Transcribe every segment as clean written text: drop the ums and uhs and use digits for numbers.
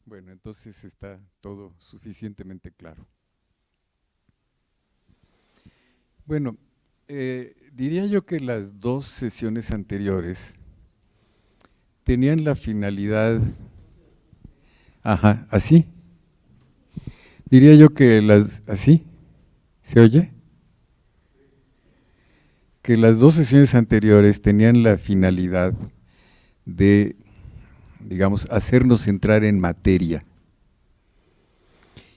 Bueno, entonces está todo suficientemente claro. Bueno, diría yo que las dos sesiones anteriores tenían la finalidad, ajá, así, diría yo que así, ¿se oye? Que las dos sesiones anteriores tenían la finalidad de, digamos, hacernos entrar en materia.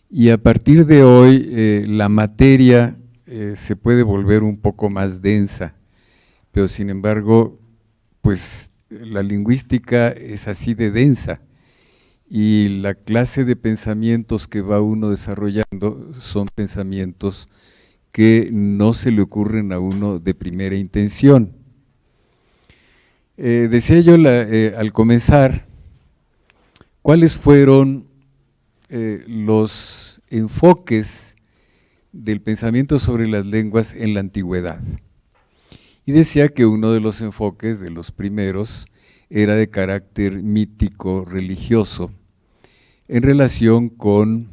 Y a partir de hoy, la materia se puede volver un poco más densa, pero sin embargo, pues la lingüística es así de densa y la clase de pensamientos que va uno desarrollando son pensamientos que no se le ocurren a uno de primera intención. Decía yo al comenzar, ¿cuáles fueron los enfoques del pensamiento sobre las lenguas en la antigüedad? Y decía que uno de los enfoques, de los primeros, era de carácter mítico, religioso, en relación con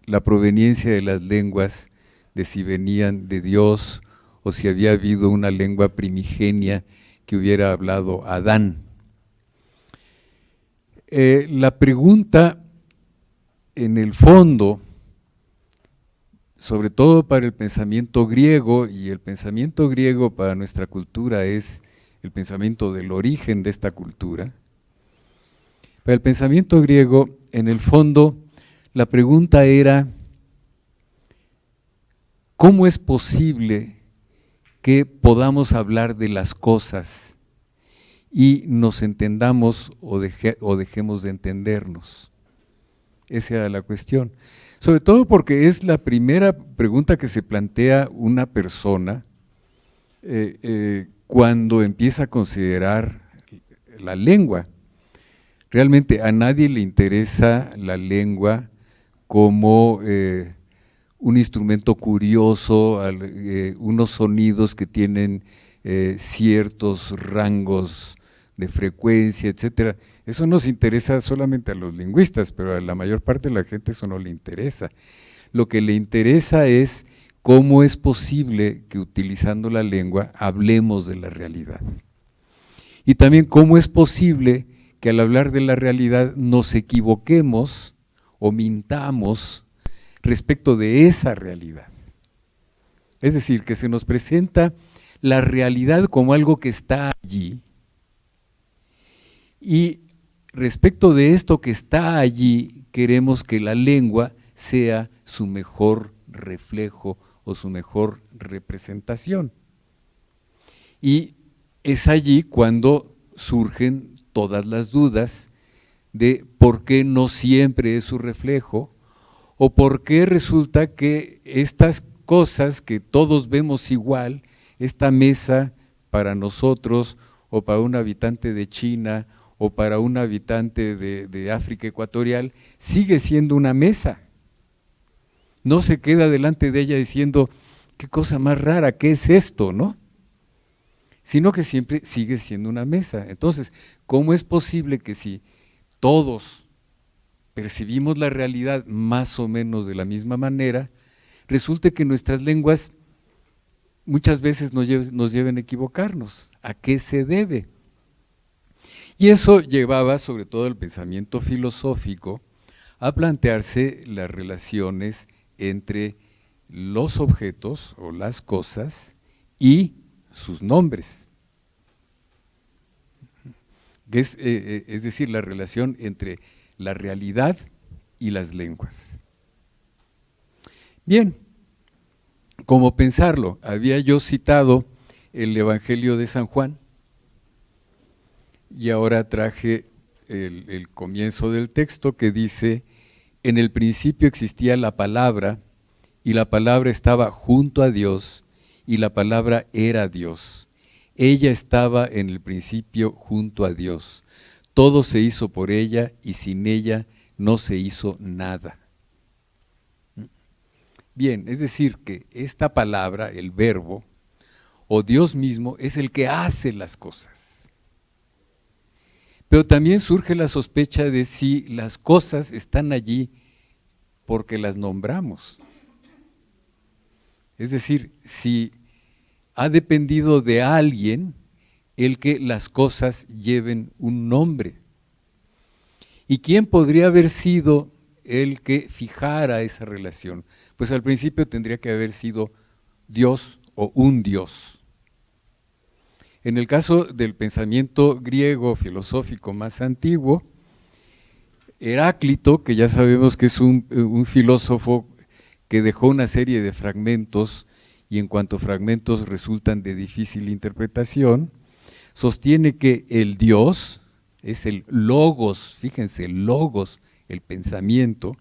la proveniencia de las lenguas, de si venían de Dios o si había habido una lengua primigenia que hubiera hablado Adán. La pregunta, en el fondo, sobre todo para el pensamiento griego, y el pensamiento griego para nuestra cultura es el pensamiento del origen de esta cultura, para el pensamiento griego, en el fondo, la pregunta era, ¿cómo es posible que podamos hablar de las cosas y nos entendamos o dejemos de entendernos? Esa era la cuestión. Sobre todo porque es la primera pregunta que se plantea una persona cuando empieza a considerar la lengua. Realmente a nadie le interesa la lengua como un instrumento curioso, unos sonidos que tienen ciertos rangos de frecuencia, etcétera. Eso nos interesa solamente a los lingüistas, pero a la mayor parte de la gente eso no le interesa. Lo que le interesa es cómo es posible que utilizando la lengua hablemos de la realidad. Y también cómo es posible que al hablar de la realidad nos equivoquemos o mintamos respecto de esa realidad. Es decir, que se nos presenta la realidad como algo que está allí, y respecto de esto que está allí, queremos que la lengua sea su mejor reflejo o su mejor representación. Y es allí cuando surgen todas las dudas de por qué no siempre es su reflejo, o por qué resulta que estas cosas que todos vemos igual, esta mesa para nosotros o para un habitante de China o para un habitante de África Ecuatorial, sigue siendo una mesa. No se queda delante de ella diciendo, qué cosa más rara, ¿qué es esto?, ¿no? Sino que siempre sigue siendo una mesa. Entonces, ¿cómo es posible que si todos percibimos la realidad más o menos de la misma manera, resulte que nuestras lenguas muchas veces nos lleven a equivocarnos? ¿A qué se debe? Y eso llevaba, sobre todo el pensamiento filosófico, a plantearse las relaciones entre los objetos o las cosas y sus nombres. Es decir, la relación entre la realidad y las lenguas. Bien, ¿cómo pensarlo? Había yo citado el Evangelio de San Juan y ahora traje el comienzo del texto que dice, en el principio existía la palabra y la palabra estaba junto a Dios y la palabra era Dios. Ella estaba en el principio junto a Dios. Todo se hizo por ella y sin ella no se hizo nada. Bien, es decir que esta palabra, el verbo, o Dios mismo, es el que hace las cosas. Pero también surge la sospecha de si las cosas están allí porque las nombramos. Es decir, si ha dependido de alguien el que las cosas lleven un nombre. ¿Y quién podría haber sido el que fijara esa relación? Pues al principio tendría que haber sido Dios o un Dios. En el caso del pensamiento griego filosófico más antiguo, Heráclito, que ya sabemos que es un filósofo que dejó una serie de fragmentos, y en cuanto fragmentos resultan de difícil interpretación, sostiene que el Dios es el logos, fíjense, el logos, el pensamiento,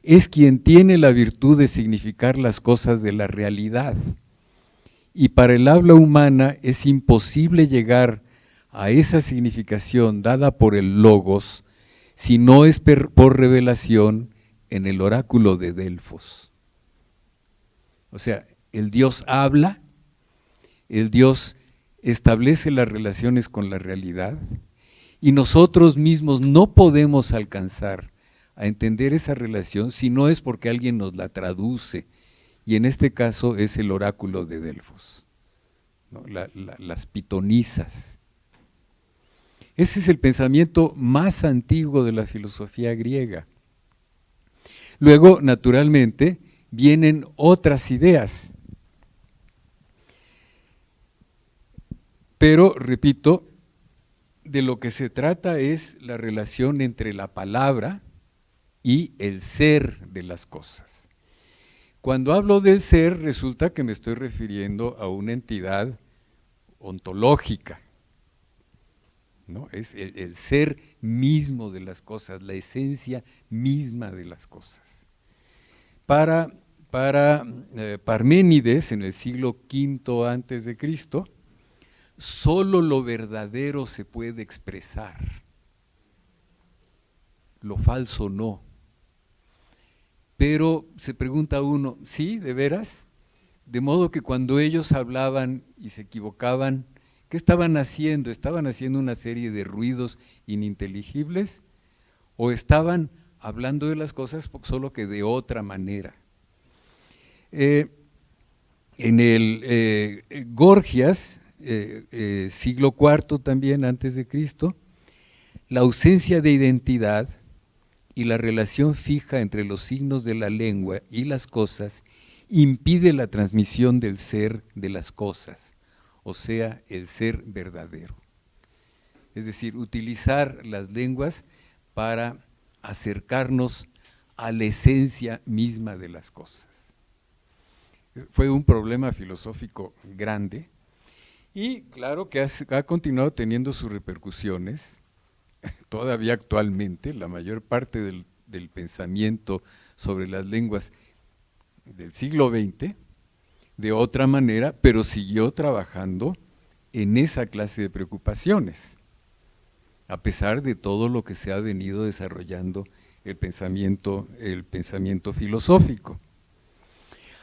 es quien tiene la virtud de significar las cosas de la realidad. Y para el habla humana es imposible llegar a esa significación dada por el logos si no es por revelación en el oráculo de Delfos. O sea, el Dios habla, el Dios establece las relaciones con la realidad y nosotros mismos no podemos alcanzar a entender esa relación si no es porque alguien nos la traduce, y en este caso es el oráculo de Delfos, ¿no? Las pitonisas. Ese es el pensamiento más antiguo de la filosofía griega. Luego, naturalmente, vienen otras ideas. Pero, repito, de lo que se trata es la relación entre la palabra y el ser de las cosas. Cuando hablo del ser, resulta que me estoy refiriendo a una entidad ontológica, ¿no? Es el ser mismo de las cosas, la esencia misma de las cosas. Para Parménides, en el siglo V antes de Cristo, solo lo verdadero se puede expresar, lo falso no. Pero se pregunta uno, ¿sí, de veras? De modo que cuando ellos hablaban y se equivocaban, ¿qué estaban haciendo? ¿Estaban haciendo una serie de ruidos ininteligibles? ¿O estaban hablando de las cosas solo que de otra manera? En el Gorgias, siglo IV también antes de Cristo, la ausencia de identidad y la relación fija entre los signos de la lengua y las cosas impide la transmisión del ser de las cosas, o sea, el ser verdadero. Es decir, utilizar las lenguas para acercarnos a la esencia misma de las cosas. Fue un problema filosófico grande y claro que ha continuado teniendo sus repercusiones. Todavía actualmente la mayor parte del pensamiento sobre las lenguas del siglo XX, de otra manera, pero siguió trabajando en esa clase de preocupaciones, a pesar de todo lo que se ha venido desarrollando el pensamiento filosófico.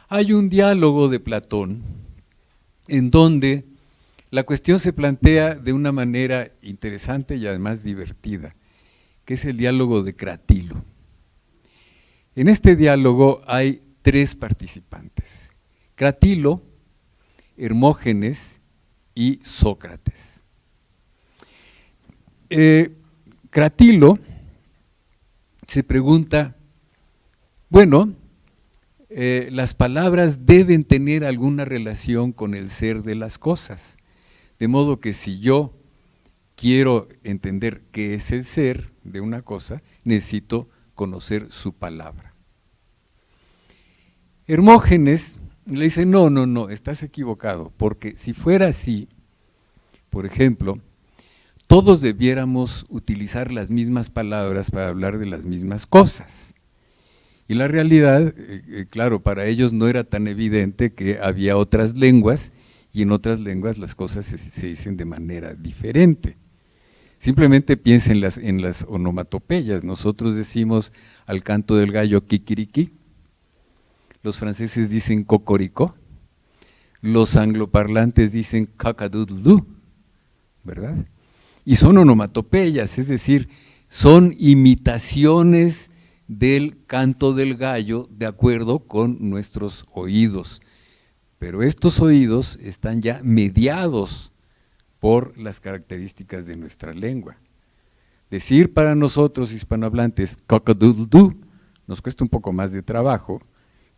Hay un diálogo de Platón en donde la cuestión se plantea de una manera interesante y además divertida, que es el diálogo de Cratilo. En este diálogo hay 3 participantes: Cratilo, Hermógenes y Sócrates. Cratilo se pregunta, bueno, las palabras deben tener alguna relación con el ser de las cosas, de modo que si yo quiero entender qué es el ser de una cosa, necesito conocer su palabra. Hermógenes le dice, no, estás equivocado, porque si fuera así, por ejemplo, todos debiéramos utilizar las mismas palabras para hablar de las mismas cosas. Y la realidad, claro, para ellos no era tan evidente que había otras lenguas, y en otras lenguas las cosas se dicen de manera diferente. Simplemente piensen en las onomatopeyas. Nosotros decimos al canto del gallo kikiriki, los franceses dicen cocoricó, los angloparlantes dicen cacadoodle, ¿verdad? y son onomatopeyas, es decir, son imitaciones del canto del gallo de acuerdo con nuestros oídos. Pero estos oídos están ya mediados por las características de nuestra lengua. Decir para nosotros hispanohablantes cock-a-doodle-doo nos cuesta un poco más de trabajo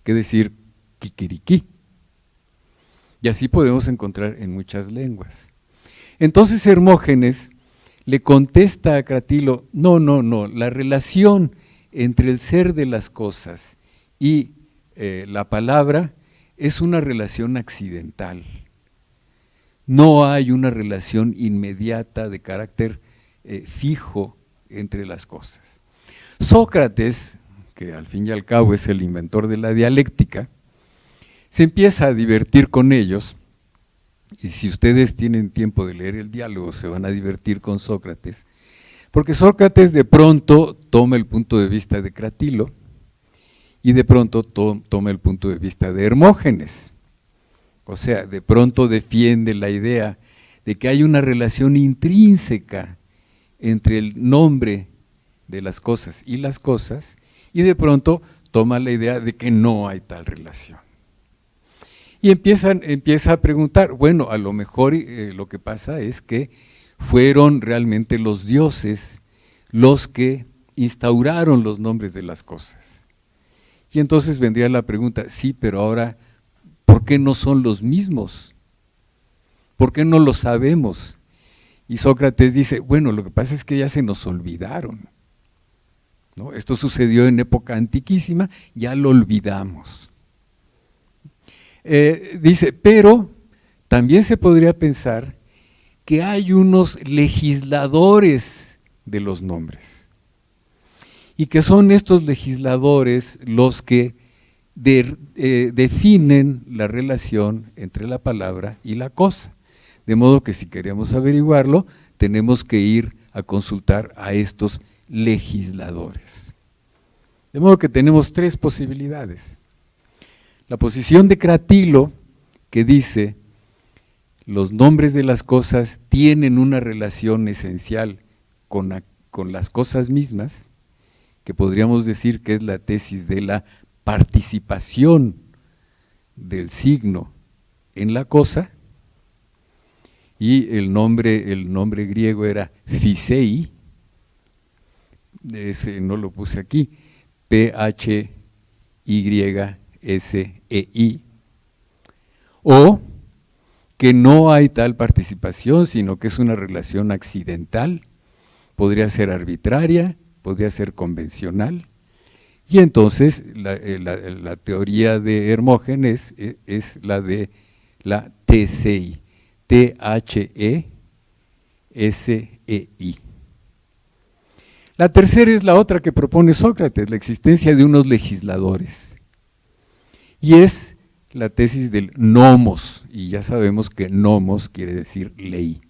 que decir kikiriki. Y así podemos encontrar en muchas lenguas. Entonces Hermógenes le contesta a Cratilo, no, la relación entre el ser de las cosas y la palabra es una relación accidental. No hay una relación inmediata de carácter fijo entre las cosas. Sócrates, que al fin y al cabo es el inventor de la dialéctica, se empieza a divertir con ellos, y si ustedes tienen tiempo de leer el diálogo se van a divertir con Sócrates, porque Sócrates de pronto toma el punto de vista de Cratilo y de pronto toma el punto de vista de Hermógenes. O sea, de pronto defiende la idea de que hay una relación intrínseca entre el nombre de las cosas y las cosas, y de pronto toma la idea de que no hay tal relación. Y empieza a preguntar, bueno, a lo mejor lo que pasa es que fueron realmente los dioses los que instauraron los nombres de las cosas. Y entonces vendría la pregunta, sí, pero ahora, ¿por qué no son los mismos? ¿Por qué no lo sabemos? Y Sócrates dice, bueno, lo que pasa es que ya se nos olvidaron, ¿no? Esto sucedió en época antiquísima, ya lo olvidamos. Dice, pero también se podría pensar que hay unos legisladores de los nombres, y que son estos legisladores los que definen la relación entre la palabra y la cosa. De modo que si queremos averiguarlo, tenemos que ir a consultar a estos legisladores. De modo que tenemos tres posibilidades. La posición de Cratilo, que dice, los nombres de las cosas tienen una relación esencial con las cosas mismas, que podríamos decir que es la tesis de la participación del signo en la cosa, y el nombre griego era Physei, ese no lo puse aquí, P-H-Y-S-E-I, o que no hay tal participación, sino que es una relación accidental, podría ser arbitraria, podría ser convencional, y entonces la teoría de Hermógenes es la de la Tesei, T-H-E-S-E-I. La tercera es la otra que propone Sócrates, la existencia de unos legisladores, y es la tesis del nomos, y ya sabemos que nomos quiere decir ley.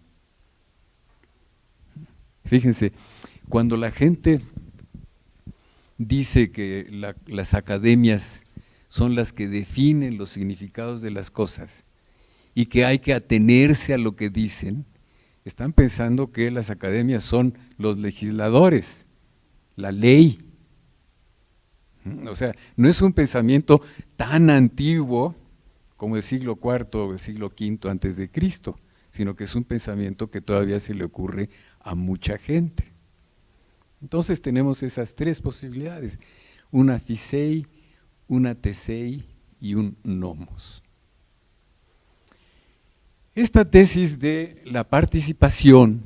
Fíjense, cuando la gente dice que las academias son las que definen los significados de las cosas y que hay que atenerse a lo que dicen, están pensando que las academias son los legisladores, la ley. O sea, no es un pensamiento tan antiguo como el siglo IV o el siglo V antes de Cristo, sino que es un pensamiento que todavía se le ocurre a mucha gente. Entonces tenemos esas tres posibilidades, una Physei, una Tesei y un nomos. Esta tesis de la participación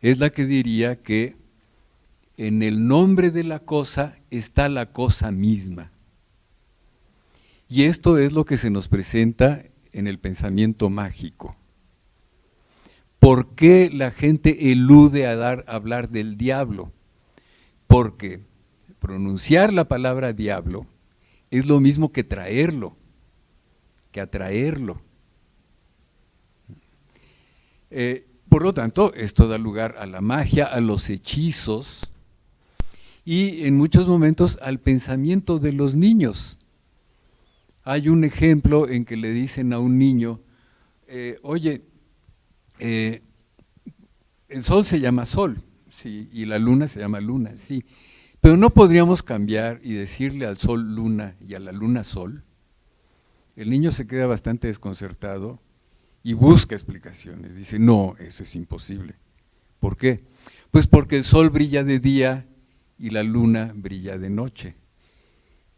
es la que diría que en el nombre de la cosa está la cosa misma. Y esto es lo que se nos presenta en el pensamiento mágico. ¿Por qué la gente elude a hablar del diablo? Porque pronunciar la palabra diablo es lo mismo que traerlo, que atraerlo. Por lo tanto, esto da lugar a la magia, a los hechizos y en muchos momentos al pensamiento de los niños. Hay un ejemplo en que le dicen a un niño, oye, el sol se llama sol, sí, y la luna se llama luna, sí, pero no podríamos cambiar y decirle al sol luna y a la luna sol. El niño se queda bastante desconcertado y busca explicaciones. Dice, no, eso es imposible. ¿Por qué? Pues porque el sol brilla de día y la luna brilla de noche.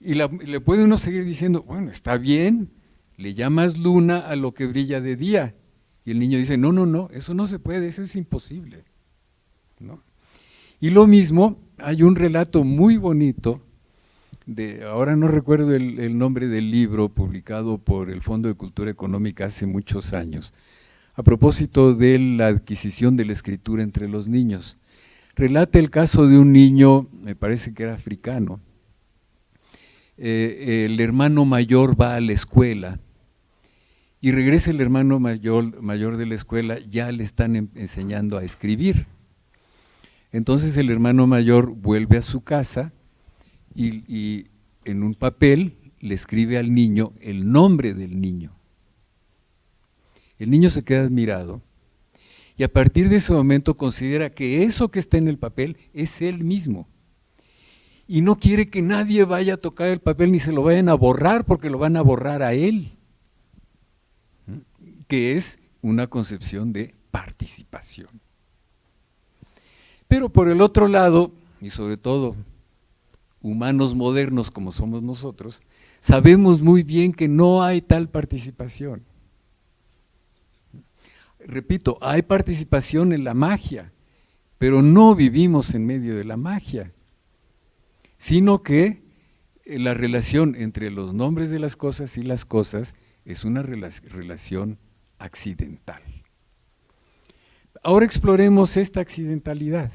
Y le puede uno seguir diciendo, bueno, está bien, le llamas luna a lo que brilla de día. Y el niño dice, no, no, no, eso no se puede, eso es imposible, ¿no? Y lo mismo, hay un relato muy bonito, ahora no recuerdo el nombre del libro, publicado por el Fondo de Cultura Económica hace muchos años, a propósito de la adquisición de la escritura entre los niños. Relata el caso de un niño, me parece que era africano. El hermano mayor va a la escuela y regresa el hermano mayor de la escuela, ya le están enseñando a escribir. Entonces el hermano mayor vuelve a su casa y en un papel le escribe al niño el nombre del niño. El niño se queda admirado y a partir de ese momento considera que eso que está en el papel es él mismo. Y no quiere que nadie vaya a tocar el papel ni se lo vayan a borrar porque lo van a borrar a él. Que es una concepción de participación. Pero por el otro lado, y sobre todo humanos modernos como somos nosotros, sabemos muy bien que no hay tal participación. Repito, hay participación en la magia, pero no vivimos en medio de la magia, sino que la relación entre los nombres de las cosas y las cosas es una relación accidental. Ahora exploremos esta accidentalidad.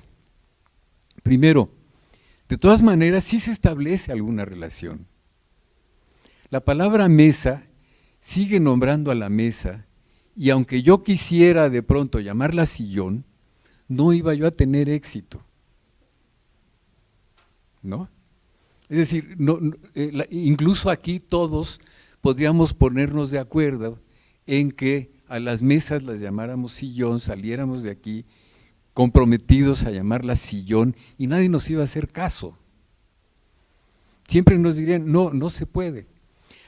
Primero, de todas maneras sí se establece alguna relación. La palabra mesa sigue nombrando a la mesa y aunque yo quisiera de pronto llamarla sillón, no iba yo a tener éxito, ¿no? Es decir, incluso aquí todos podríamos ponernos de acuerdo en que a las mesas las llamáramos sillón, saliéramos de aquí comprometidos a llamarlas sillón y nadie nos iba a hacer caso. Siempre nos dirían, no, no se puede.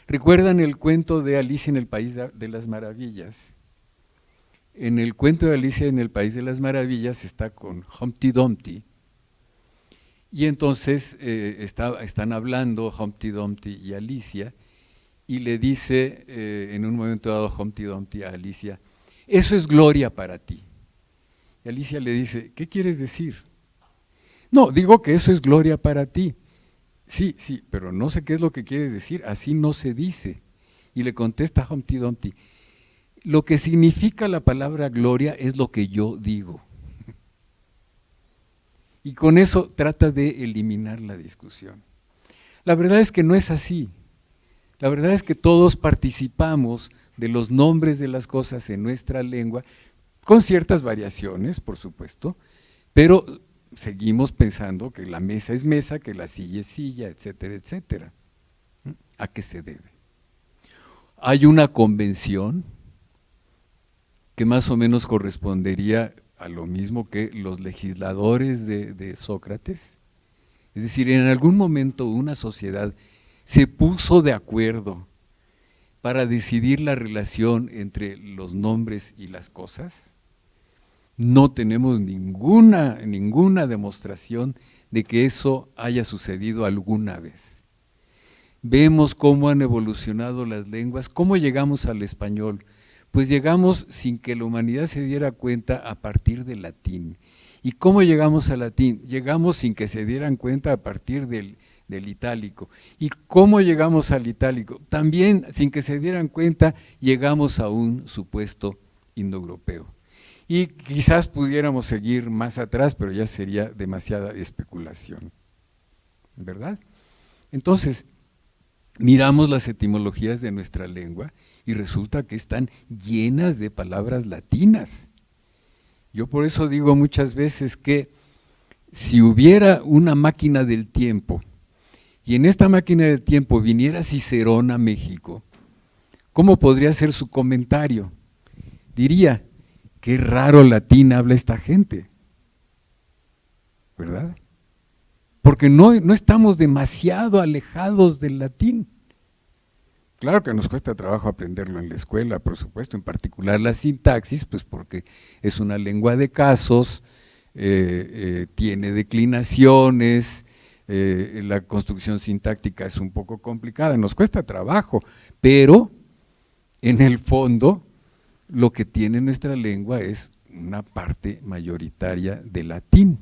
¿Recuerdan el cuento de Alicia en el País de las Maravillas? En el cuento de Alicia en el País de las Maravillas está con Humpty Dumpty y entonces están hablando Humpty Dumpty y Alicia y le dice en un momento dado Humpty Dumpty a Alicia, eso es gloria para ti. Y Alicia le dice, ¿qué quieres decir? No, digo que eso es gloria para ti. Sí, sí, pero no sé qué es lo que quieres decir, así no se dice. Y le contesta Humpty Dumpty, lo que significa la palabra gloria es lo que yo digo. Y con eso trata de eliminar la discusión. La verdad es que no es así. La verdad es que todos participamos de los nombres de las cosas en nuestra lengua, con ciertas variaciones, por supuesto, pero seguimos pensando que la mesa es mesa, que la silla es silla, etcétera, etcétera. ¿A qué se debe? Hay una convención que más o menos correspondería a lo mismo que los legisladores de Sócrates. Es decir, en algún momento una sociedad se puso de acuerdo para decidir la relación entre los nombres y las cosas. No tenemos ninguna demostración de que eso haya sucedido alguna vez. Vemos cómo han evolucionado las lenguas, cómo llegamos al español. Pues llegamos sin que la humanidad se diera cuenta a partir del latín. ¿Y cómo llegamos al latín? Llegamos sin que se dieran cuenta a partir del itálico. ¿Y cómo llegamos al itálico? También sin que se dieran cuenta llegamos a un supuesto indoeuropeo. Y quizás pudiéramos seguir más atrás, pero ya sería demasiada especulación, ¿verdad? Entonces, miramos las etimologías de nuestra lengua y resulta que están llenas de palabras latinas. Yo por eso digo muchas veces que si hubiera una máquina del tiempo y en esta máquina del tiempo viniera Cicerón a México, ¿cómo podría ser su comentario? Diría, qué raro latín habla esta gente, ¿verdad? Porque no estamos demasiado alejados del latín. Claro que nos cuesta trabajo aprenderlo en la escuela, por supuesto, en particular la sintaxis, pues porque es una lengua de casos, tiene declinaciones, la construcción sintáctica es un poco complicada, nos cuesta trabajo, pero en el fondo lo que tiene nuestra lengua es una parte mayoritaria de latín.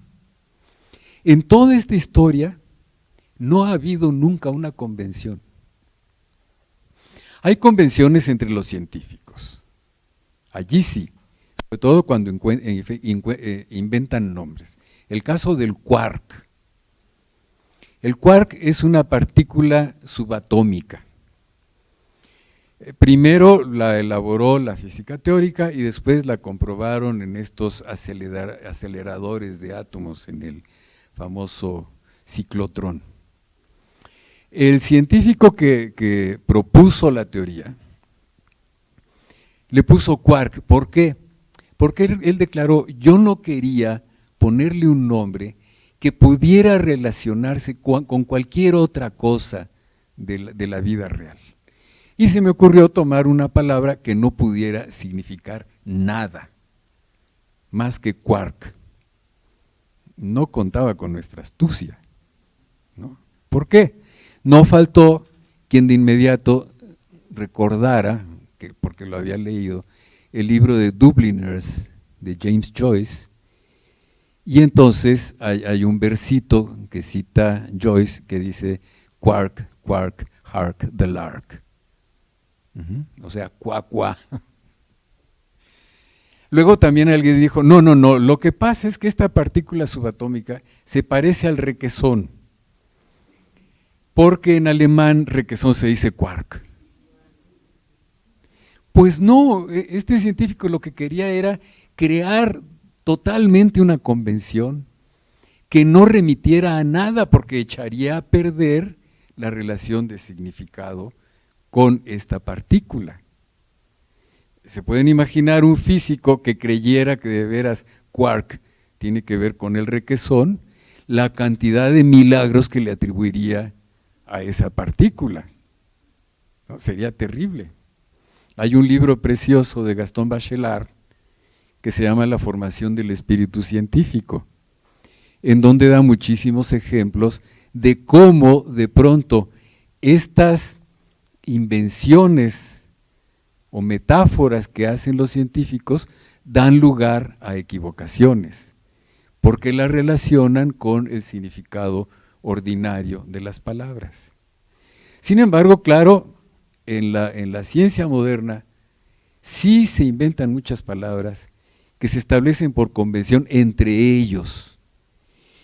En toda esta historia no ha habido nunca una convención. Hay convenciones entre los científicos, allí sí, sobre todo cuando inventan nombres. El caso del quark. El quark es una partícula subatómica. Primero la elaboró la física teórica y después la comprobaron en estos aceleradores de átomos, en el famoso ciclotrón. El científico que propuso la teoría le puso quark. ¿Por qué? Porque él declaró, yo no quería ponerle un nombre que pudiera relacionarse con cualquier otra cosa de la vida real. Y se me ocurrió tomar una palabra que no pudiera significar nada, más que quark. No contaba con nuestra astucia, ¿no? ¿Por qué? No faltó quien de inmediato recordara, porque lo había leído, el libro de Dubliners de James Joyce, y entonces hay un versito que cita Joyce que dice, quark, quark, hark the lark. O sea, cuá, cuá. Luego también alguien dijo, no, lo que pasa es que esta partícula subatómica se parece al requesón, porque en alemán requesón se dice quark. Pues no, este científico lo que quería era crear totalmente una convención que no remitiera a nada, porque echaría a perder la relación de significado con esta partícula. Se pueden imaginar un físico que creyera que de veras quark tiene que ver con el requesón, la cantidad de milagros que le atribuiría a esa partícula, ¿no? Sería terrible. Hay un libro precioso de Gastón Bachelard que se llama La formación del espíritu científico, en donde da muchísimos ejemplos de cómo de pronto estas invenciones o metáforas que hacen los científicos dan lugar a equivocaciones, porque las relacionan con el significado ordinario de las palabras. Sin embargo, claro, en la ciencia moderna sí se inventan muchas palabras que se establecen por convención entre ellos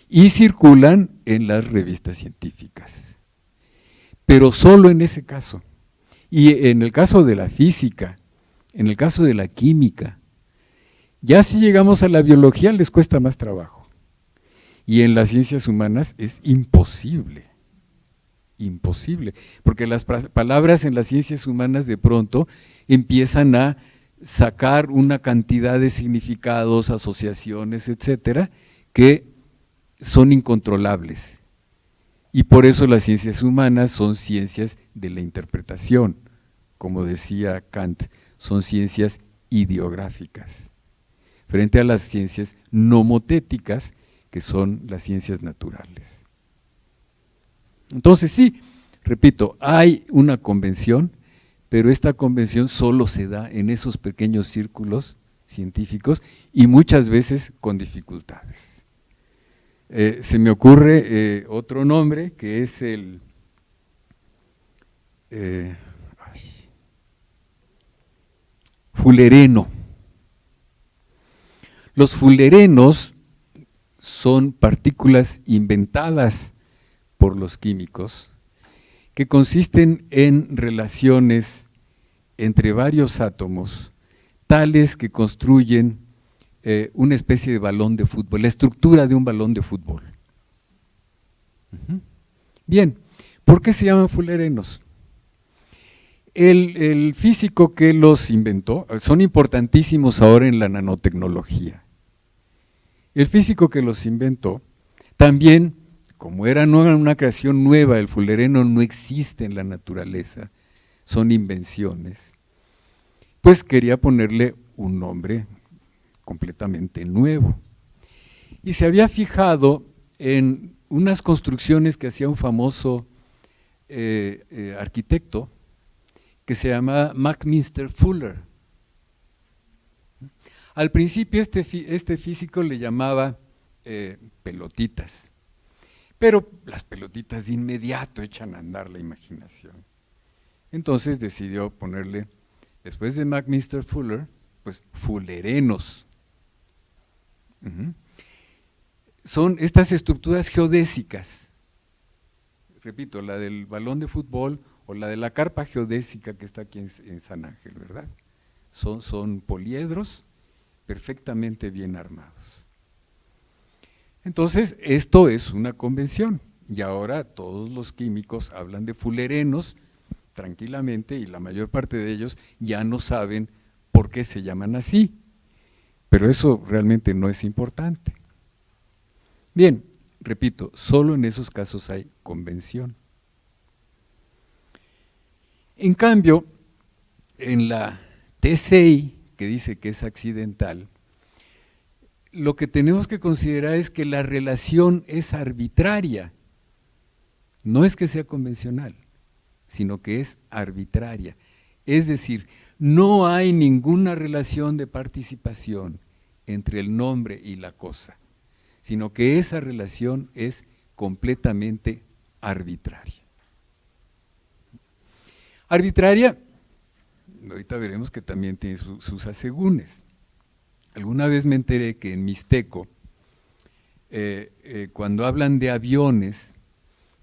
y circulan en las revistas científicas, pero solo en ese caso. Y en el caso de la física, en el caso de la química, ya si llegamos a la biología les cuesta más trabajo. Y en las ciencias humanas es imposible, porque las palabras en las ciencias humanas de pronto empiezan a sacar una cantidad de significados, asociaciones, etcétera, que son incontrolables. Y por eso las ciencias humanas son ciencias de la interpretación, como decía Kant, son ciencias ideográficas, frente a las ciencias nomotéticas, que son las ciencias naturales. Entonces sí, repito, hay una convención, pero esta convención solo se da en esos pequeños círculos científicos y muchas veces con dificultades. Se me ocurre otro nombre que es el fulereno. Los fulerenos son partículas inventadas por los químicos que consisten en relaciones entre varios átomos tales que construyen una especie de balón de fútbol, la estructura de un balón de fútbol. Bien, ¿por qué se llaman fulerenos? El físico que los inventó, son importantísimos ahora en la nanotecnología. El físico que los inventó, también, como no era una creación nueva, el fullereno no existe en la naturaleza, son invenciones, pues quería ponerle un nombre completamente nuevo. Y se había fijado en unas construcciones que hacía un famoso arquitecto que se llamaba Buckminster Fuller. Al principio este físico le llamaba pelotitas, pero las pelotitas de inmediato echan a andar la imaginación. Entonces decidió ponerle, después de Buckminster Fuller, pues fullerenos. Son estas estructuras geodésicas, repito, la del balón de fútbol o la de la carpa geodésica que está aquí en San Ángel, ¿verdad? Son poliedros perfectamente bien armados. Entonces, esto es una convención, y ahora todos los químicos hablan de fullerenos tranquilamente, y la mayor parte de ellos ya no saben por qué se llaman así, pero eso realmente no es importante. Bien, repito, solo en esos casos hay convención. En cambio, en la TCI, que dice que es accidental, lo que tenemos que considerar es que la relación es arbitraria. No es que sea convencional, sino que es arbitraria. Es decir, no hay ninguna relación de participación entre el nombre y la cosa, sino que esa relación es completamente arbitraria. Arbitraria, ahorita veremos que también tiene sus asegúnes. Alguna vez me enteré que en mixteco, cuando hablan de aviones,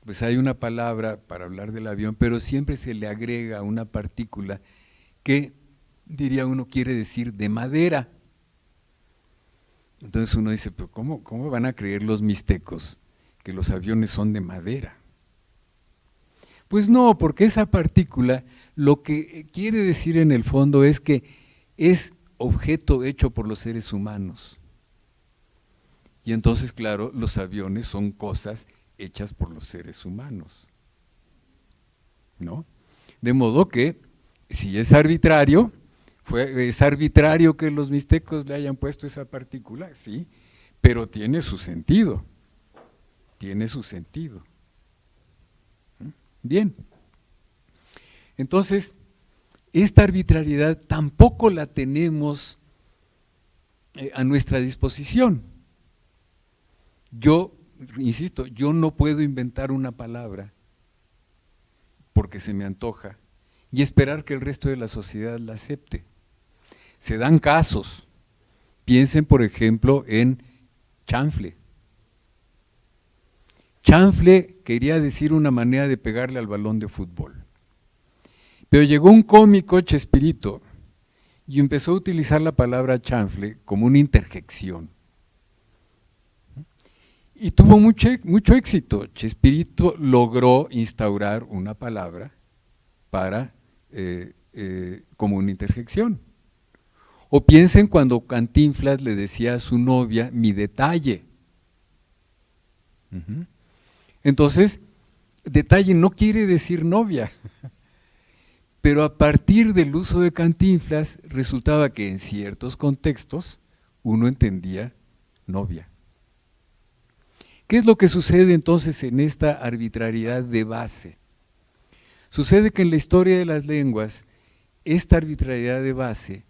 pues hay una palabra para hablar del avión, pero siempre se le agrega una partícula que, diría uno, quiere decir de madera. Entonces uno dice, pero ¿cómo van a creer los mixtecos que los aviones son de madera? Pues no, porque esa partícula lo que quiere decir en el fondo es que es objeto hecho por los seres humanos. Y entonces, claro, los aviones son cosas hechas por los seres humanos, ¿no? De modo que, si es arbitrario, es arbitrario que los mixtecos le hayan puesto esa partícula, sí, pero tiene su sentido, tiene su sentido. Bien, entonces, esta arbitrariedad tampoco la tenemos a nuestra disposición. Yo, insisto, yo no puedo inventar una palabra porque se me antoja y esperar que el resto de la sociedad la acepte. Se dan casos. Piensen, por ejemplo, en chanfle. Chanfle quería decir una manera de pegarle al balón de fútbol. Pero llegó un cómico, Chespirito, y empezó a utilizar la palabra chanfle como una interjección. Y tuvo mucho éxito. Chespirito logró instaurar una palabra para, como una interjección. O piensen cuando Cantinflas le decía a su novia, mi detalle. Entonces, detalle no quiere decir novia, pero a partir del uso de Cantinflas resultaba que en ciertos contextos uno entendía novia. ¿Qué es lo que sucede entonces en esta arbitrariedad de base? Sucede que en la historia de las lenguas, esta arbitrariedad de base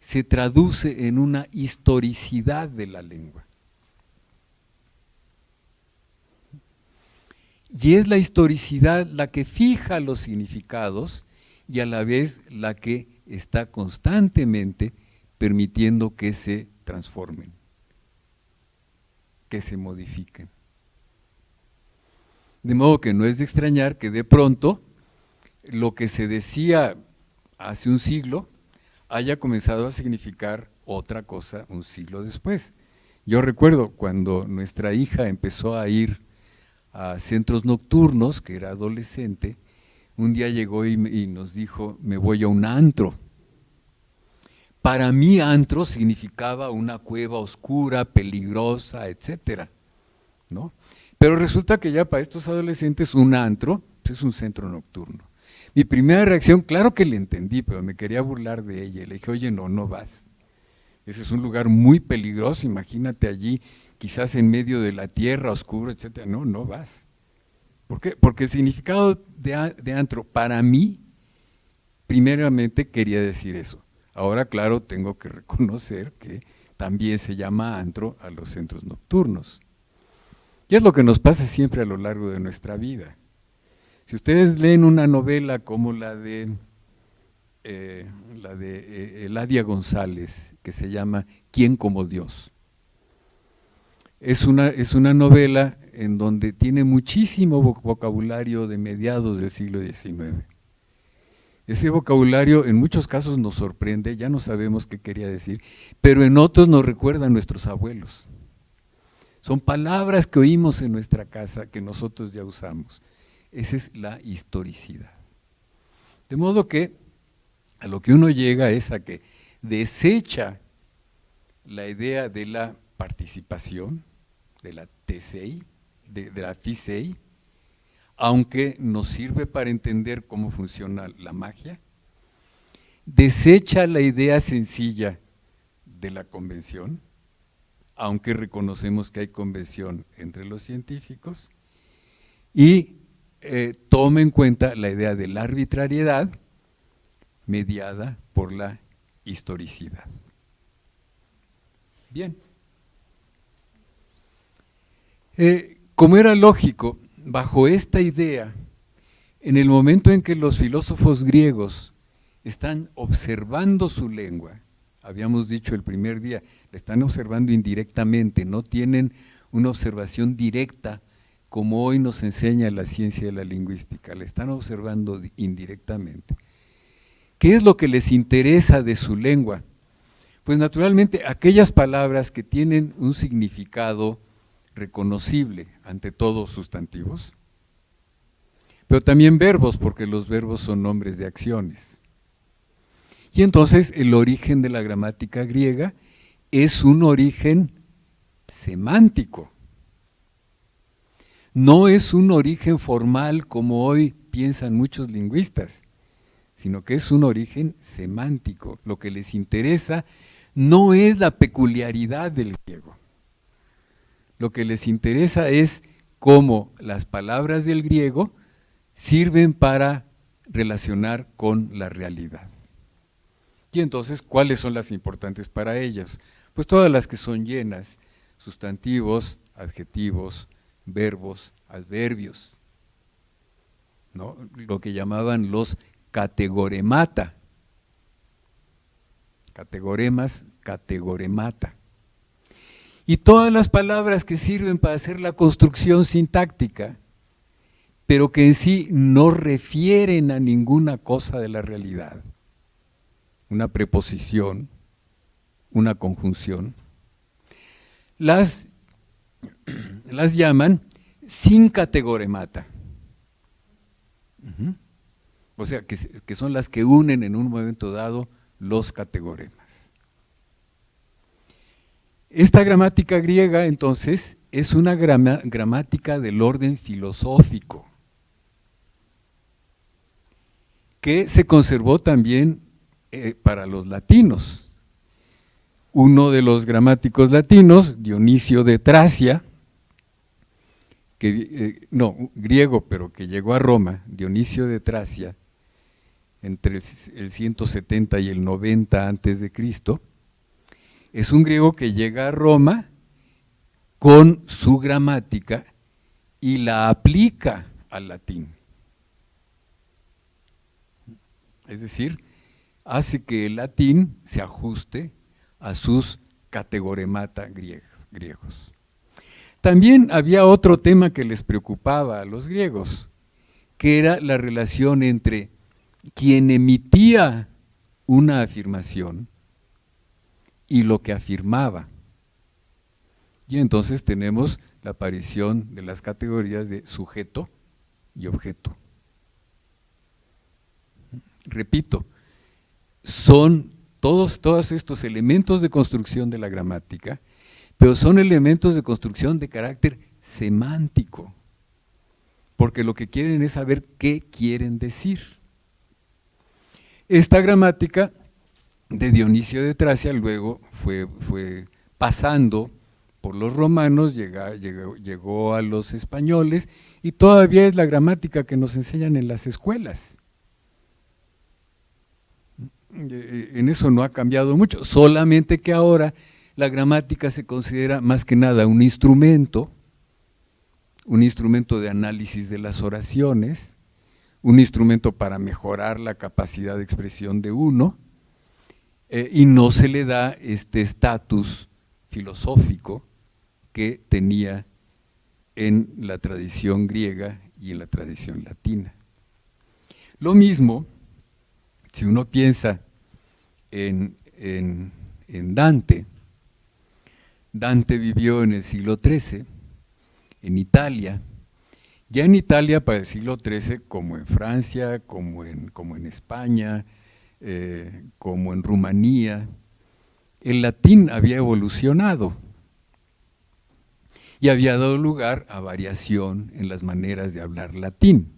se traduce en una historicidad de la lengua. Y es la historicidad la que fija los significados y a la vez la que está constantemente permitiendo que se transformen, que se modifiquen. De modo que no es de extrañar que de pronto lo que se decía hace un siglo haya comenzado a significar otra cosa un siglo después. Yo recuerdo cuando nuestra hija empezó a ir a centros nocturnos, que era adolescente, un día llegó y nos dijo, me voy a un antro. Para mí antro significaba una cueva oscura, peligrosa, etcétera, ¿no? Pero resulta que ya para estos adolescentes un antro pues, es un centro nocturno. Mi primera reacción, claro que le entendí, pero me quería burlar de ella. Le dije, oye, no, no vas. Ese es un lugar muy peligroso, imagínate allí, quizás en medio de la tierra, oscuro, etcétera. No, no vas. ¿Por qué? Porque el significado de antro, para mí, primeramente quería decir eso. Ahora, claro, tengo que reconocer que también se llama antro a los centros nocturnos. Y es lo que nos pasa siempre a lo largo de nuestra vida. Si ustedes leen una novela como la de Eladia González, que se llama ¿Quién como Dios? Es una novela en donde tiene muchísimo vocabulario de mediados del siglo XIX. Ese vocabulario en muchos casos nos sorprende, ya no sabemos qué quería decir, pero en otros nos recuerda a nuestros abuelos. Son palabras que oímos en nuestra casa que nosotros ya usamos. Esa es la historicidad. De modo que a lo que uno llega es a que desecha la idea de la participación, de la tesei, de la fisei, aunque nos sirve para entender cómo funciona la magia, desecha la idea sencilla de la convención, aunque reconocemos que hay convención entre los científicos, y toma en cuenta la idea de la arbitrariedad mediada por la historicidad. Bien. Como era lógico, bajo esta idea, en el momento en que los filósofos griegos están observando su lengua, habíamos dicho el primer día, la están observando indirectamente, no tienen una observación directa como hoy nos enseña la ciencia de la lingüística, la están observando indirectamente. ¿Qué es lo que les interesa de su lengua? Pues naturalmente aquellas palabras que tienen un significado reconocible, ante todo sustantivos, pero también verbos, porque los verbos son nombres de acciones. Y entonces el origen de la gramática griega es un origen semántico. No es un origen formal como hoy piensan muchos lingüistas, sino que es un origen semántico. Lo que les interesa no es la peculiaridad del griego. Lo que les interesa es cómo las palabras del griego sirven para relacionar con la realidad. Y entonces, ¿cuáles son las importantes para ellas? Pues todas las que son llenas, sustantivos, adjetivos, verbos, adverbios, ¿no? Lo que llamaban los categoremata. Categoremas, categoremata. Y todas las palabras que sirven para hacer la construcción sintáctica, pero que en sí no refieren a ninguna cosa de la realidad. Una preposición, una conjunción. Las llaman sin categoremata. O sea, que son las que unen en un momento dado los categoremas. Esta gramática griega, entonces, es una gramática del orden filosófico, que se conservó también para los latinos. Uno de los gramáticos latinos, Dionisio de Tracia, griego, pero que llegó a Roma, Dionisio de Tracia, entre el 170 y el 90 antes de Cristo, es un griego que llega a Roma con su gramática y la aplica al latín. Es decir, hace que el latín se ajuste a sus categoremata griegos. También había otro tema que les preocupaba a los griegos, que era la relación entre quien emitía una afirmación y lo que afirmaba. Y entonces tenemos la aparición de las categorías de sujeto y objeto. repito, son todos estos elementos de construcción de la gramática, pero son elementos de construcción de carácter semántico, porque lo que quieren es saber qué quieren decir. Esta gramática de Dionisio de Tracia luego fue pasando por los romanos, llegó a los españoles, y todavía es la gramática que nos enseñan en las escuelas. En eso no ha cambiado mucho, solamente que ahora la gramática se considera más que nada un instrumento de análisis de las oraciones, un instrumento para mejorar la capacidad de expresión de uno, y no se le da este estatus filosófico que tenía en la tradición griega y en la tradición latina. Lo mismo, si uno piensa en Dante. Dante vivió en el siglo XIII, en Italia. Ya en Italia para el siglo XIII, como en Francia, como en España, como en Rumanía, el latín había evolucionado y había dado lugar a variación en las maneras de hablar latín.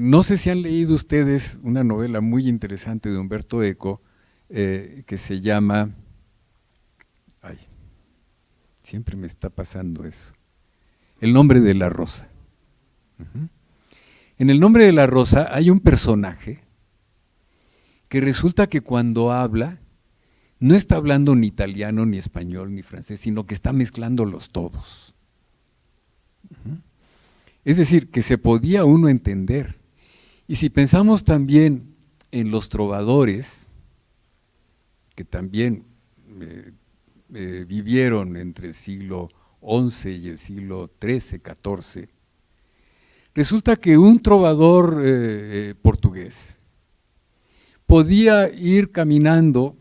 No sé si han leído ustedes una novela muy interesante de Umberto Eco que se llama… Ay, siempre me está pasando eso. El nombre de la rosa. En El nombre de la rosa hay un personaje que resulta que cuando habla no está hablando ni italiano, ni español, ni francés, sino que está mezclándolos todos. Es decir, que se podía uno entender. Y si pensamos también en los trovadores, que también vivieron entre el siglo XI y el siglo XIII, XIV, resulta que un trovador portugués podía ir caminando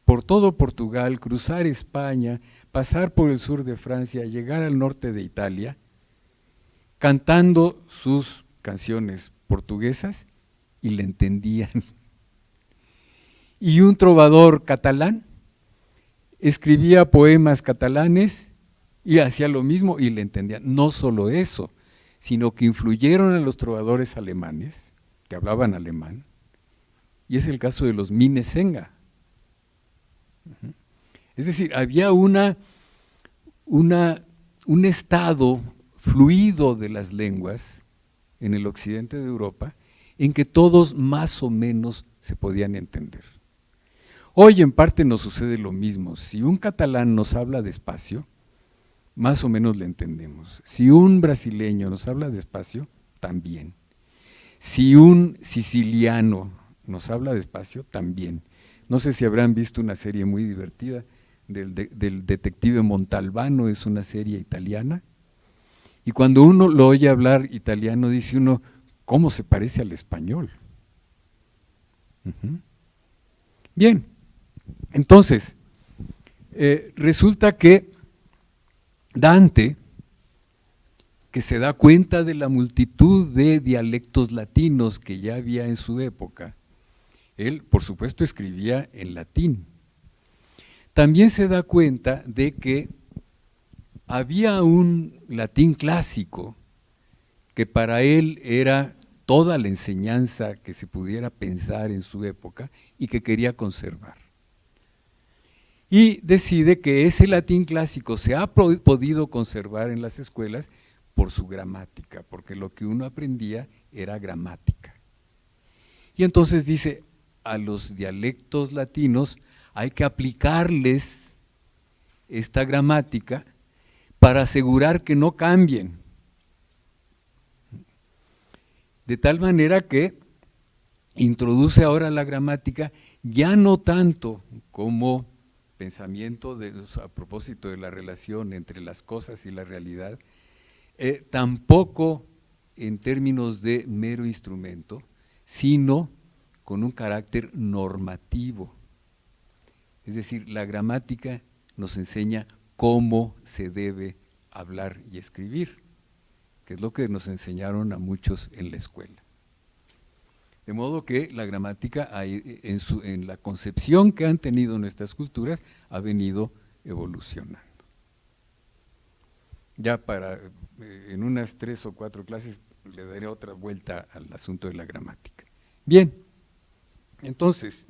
por todo Portugal, cruzar España, pasar por el sur de Francia, llegar al norte de Italia, cantando sus canciones portuguesas y le entendían. Y un trovador catalán escribía poemas catalanes y hacía lo mismo y le entendían. No solo eso, sino que influyeron a los trovadores alemanes, que hablaban alemán, y es el caso de los Minnesänger. Es decir, había un estado fluido de las lenguas en el occidente de Europa, en que todos más o menos se podían entender. Hoy en parte nos sucede lo mismo. Si un catalán nos habla despacio, más o menos le entendemos. Si un brasileño nos habla despacio, también. Si un siciliano nos habla despacio, también. No sé si habrán visto una serie muy divertida del detective Montalbano, es una serie italiana, y cuando uno lo oye hablar italiano, dice uno, ¿cómo se parece al español? Bien, entonces, resulta que Dante, que se da cuenta de la multitud de dialectos latinos que ya había en su época, él, por supuesto, escribía en latín. También se da cuenta de que había un latín clásico que para él era toda la enseñanza que se pudiera pensar en su época y que quería conservar. Y decide que ese latín clásico se ha podido conservar en las escuelas por su gramática, porque lo que uno aprendía era gramática. Y entonces dice, a los dialectos latinos hay que aplicarles esta gramática para asegurar que no cambien. De tal manera que introduce ahora la gramática ya no tanto como pensamiento a propósito de la relación entre las cosas y la realidad, tampoco en términos de mero instrumento, sino con un carácter normativo. Es decir, la gramática nos enseña cómo se debe hablar y escribir, que es lo que nos enseñaron a muchos en la escuela. De modo que la gramática, en la concepción que han tenido nuestras culturas, ha venido evolucionando. Ya en unas 3 o 4 clases le daré otra vuelta al asunto de la gramática. Bien, entonces,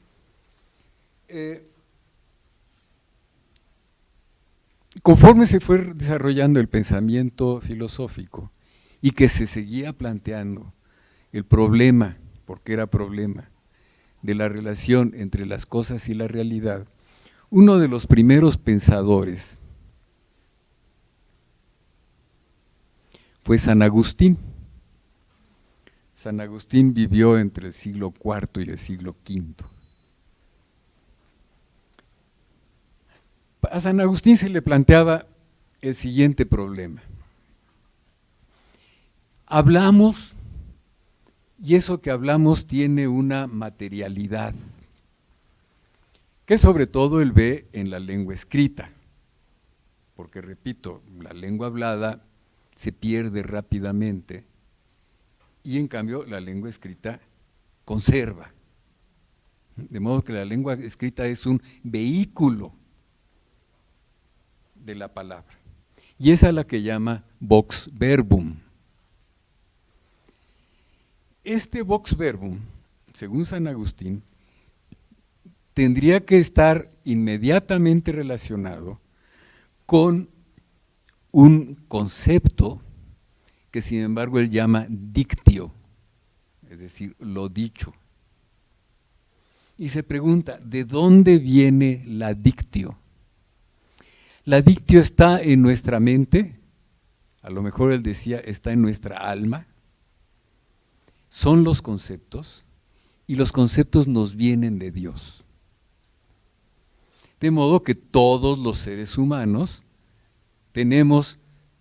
conforme se fue desarrollando el pensamiento filosófico y que se seguía planteando el problema, porque era problema, de la relación entre las cosas y la realidad, uno de los primeros pensadores fue San Agustín. San Agustín vivió entre el siglo IV y el siglo V. A San Agustín se le planteaba el siguiente problema. Hablamos, y eso que hablamos tiene una materialidad, que sobre todo él ve en la lengua escrita, porque repito, la lengua hablada se pierde rápidamente, y en cambio la lengua escrita conserva. De modo que la lengua escrita es un vehículo de la palabra. Y esa es la que llama vox verbum. Este vox verbum, según San Agustín, tendría que estar inmediatamente relacionado con un concepto que sin embargo él llama dictio, es decir, lo dicho. Y se pregunta, ¿de dónde viene la dictio? ¿La dictio está en nuestra mente? A lo mejor él decía, está en nuestra alma. Son los conceptos, y los conceptos nos vienen de Dios. De modo que todos los seres humanos tenemos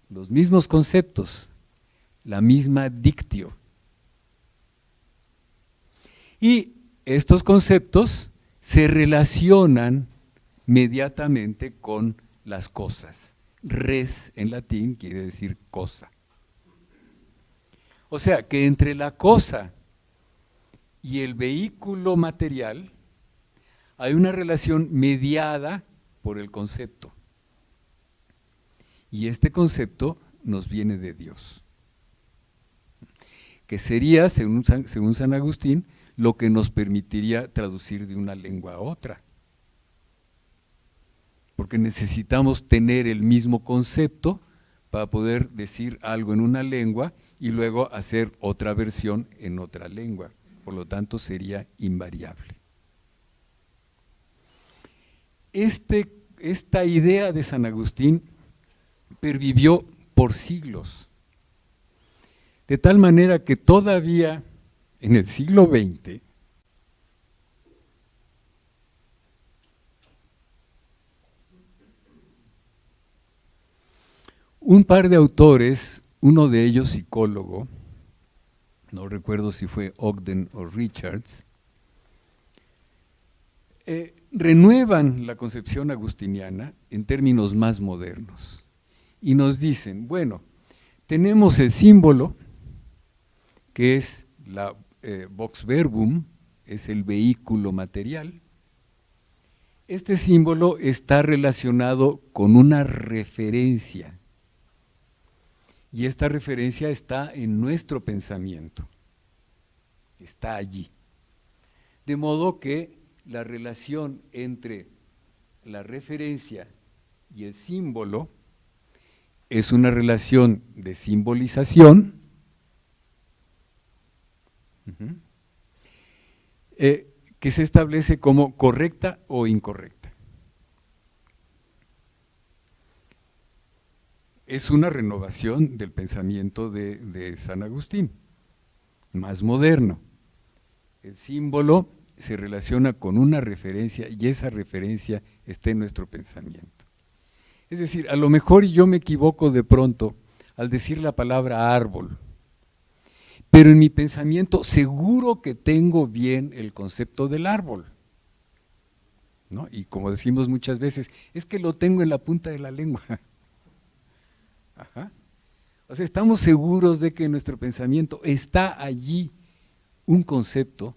los mismos conceptos, la misma dictio. Y estos conceptos se relacionan inmediatamente con las cosas. Res en latín quiere decir cosa. O sea que entre la cosa y el vehículo material hay una relación mediada por el concepto. Y este concepto nos viene de Dios, que sería, según San Agustín, lo que nos permitiría traducir de una lengua a otra. Porque necesitamos tener el mismo concepto para poder decir algo en una lengua y luego hacer otra versión en otra lengua. Por lo tanto, sería invariable. Esta idea de San Agustín pervivió por siglos, de tal manera que todavía en el siglo XX un par de autores, uno de ellos psicólogo, no recuerdo si fue Ogden o Richards, renuevan la concepción agustiniana en términos más modernos y nos dicen, bueno, tenemos el símbolo, que es la vox verbum, es el vehículo material. Este símbolo está relacionado con una referencia, y esta referencia está en nuestro pensamiento, está allí. De modo que la relación entre la referencia y el símbolo es una relación de simbolización, que se establece como correcta o incorrecta. Es una renovación del pensamiento de San Agustín, más moderno. El símbolo se relaciona con una referencia y esa referencia está en nuestro pensamiento. Es decir, a lo mejor yo me equivoco de pronto al decir la palabra árbol, pero en mi pensamiento seguro que tengo bien el concepto del árbol, ¿no? Y como decimos muchas veces, es que lo tengo en la punta de la lengua. Ajá. O sea, estamos seguros de que nuestro pensamiento está allí un concepto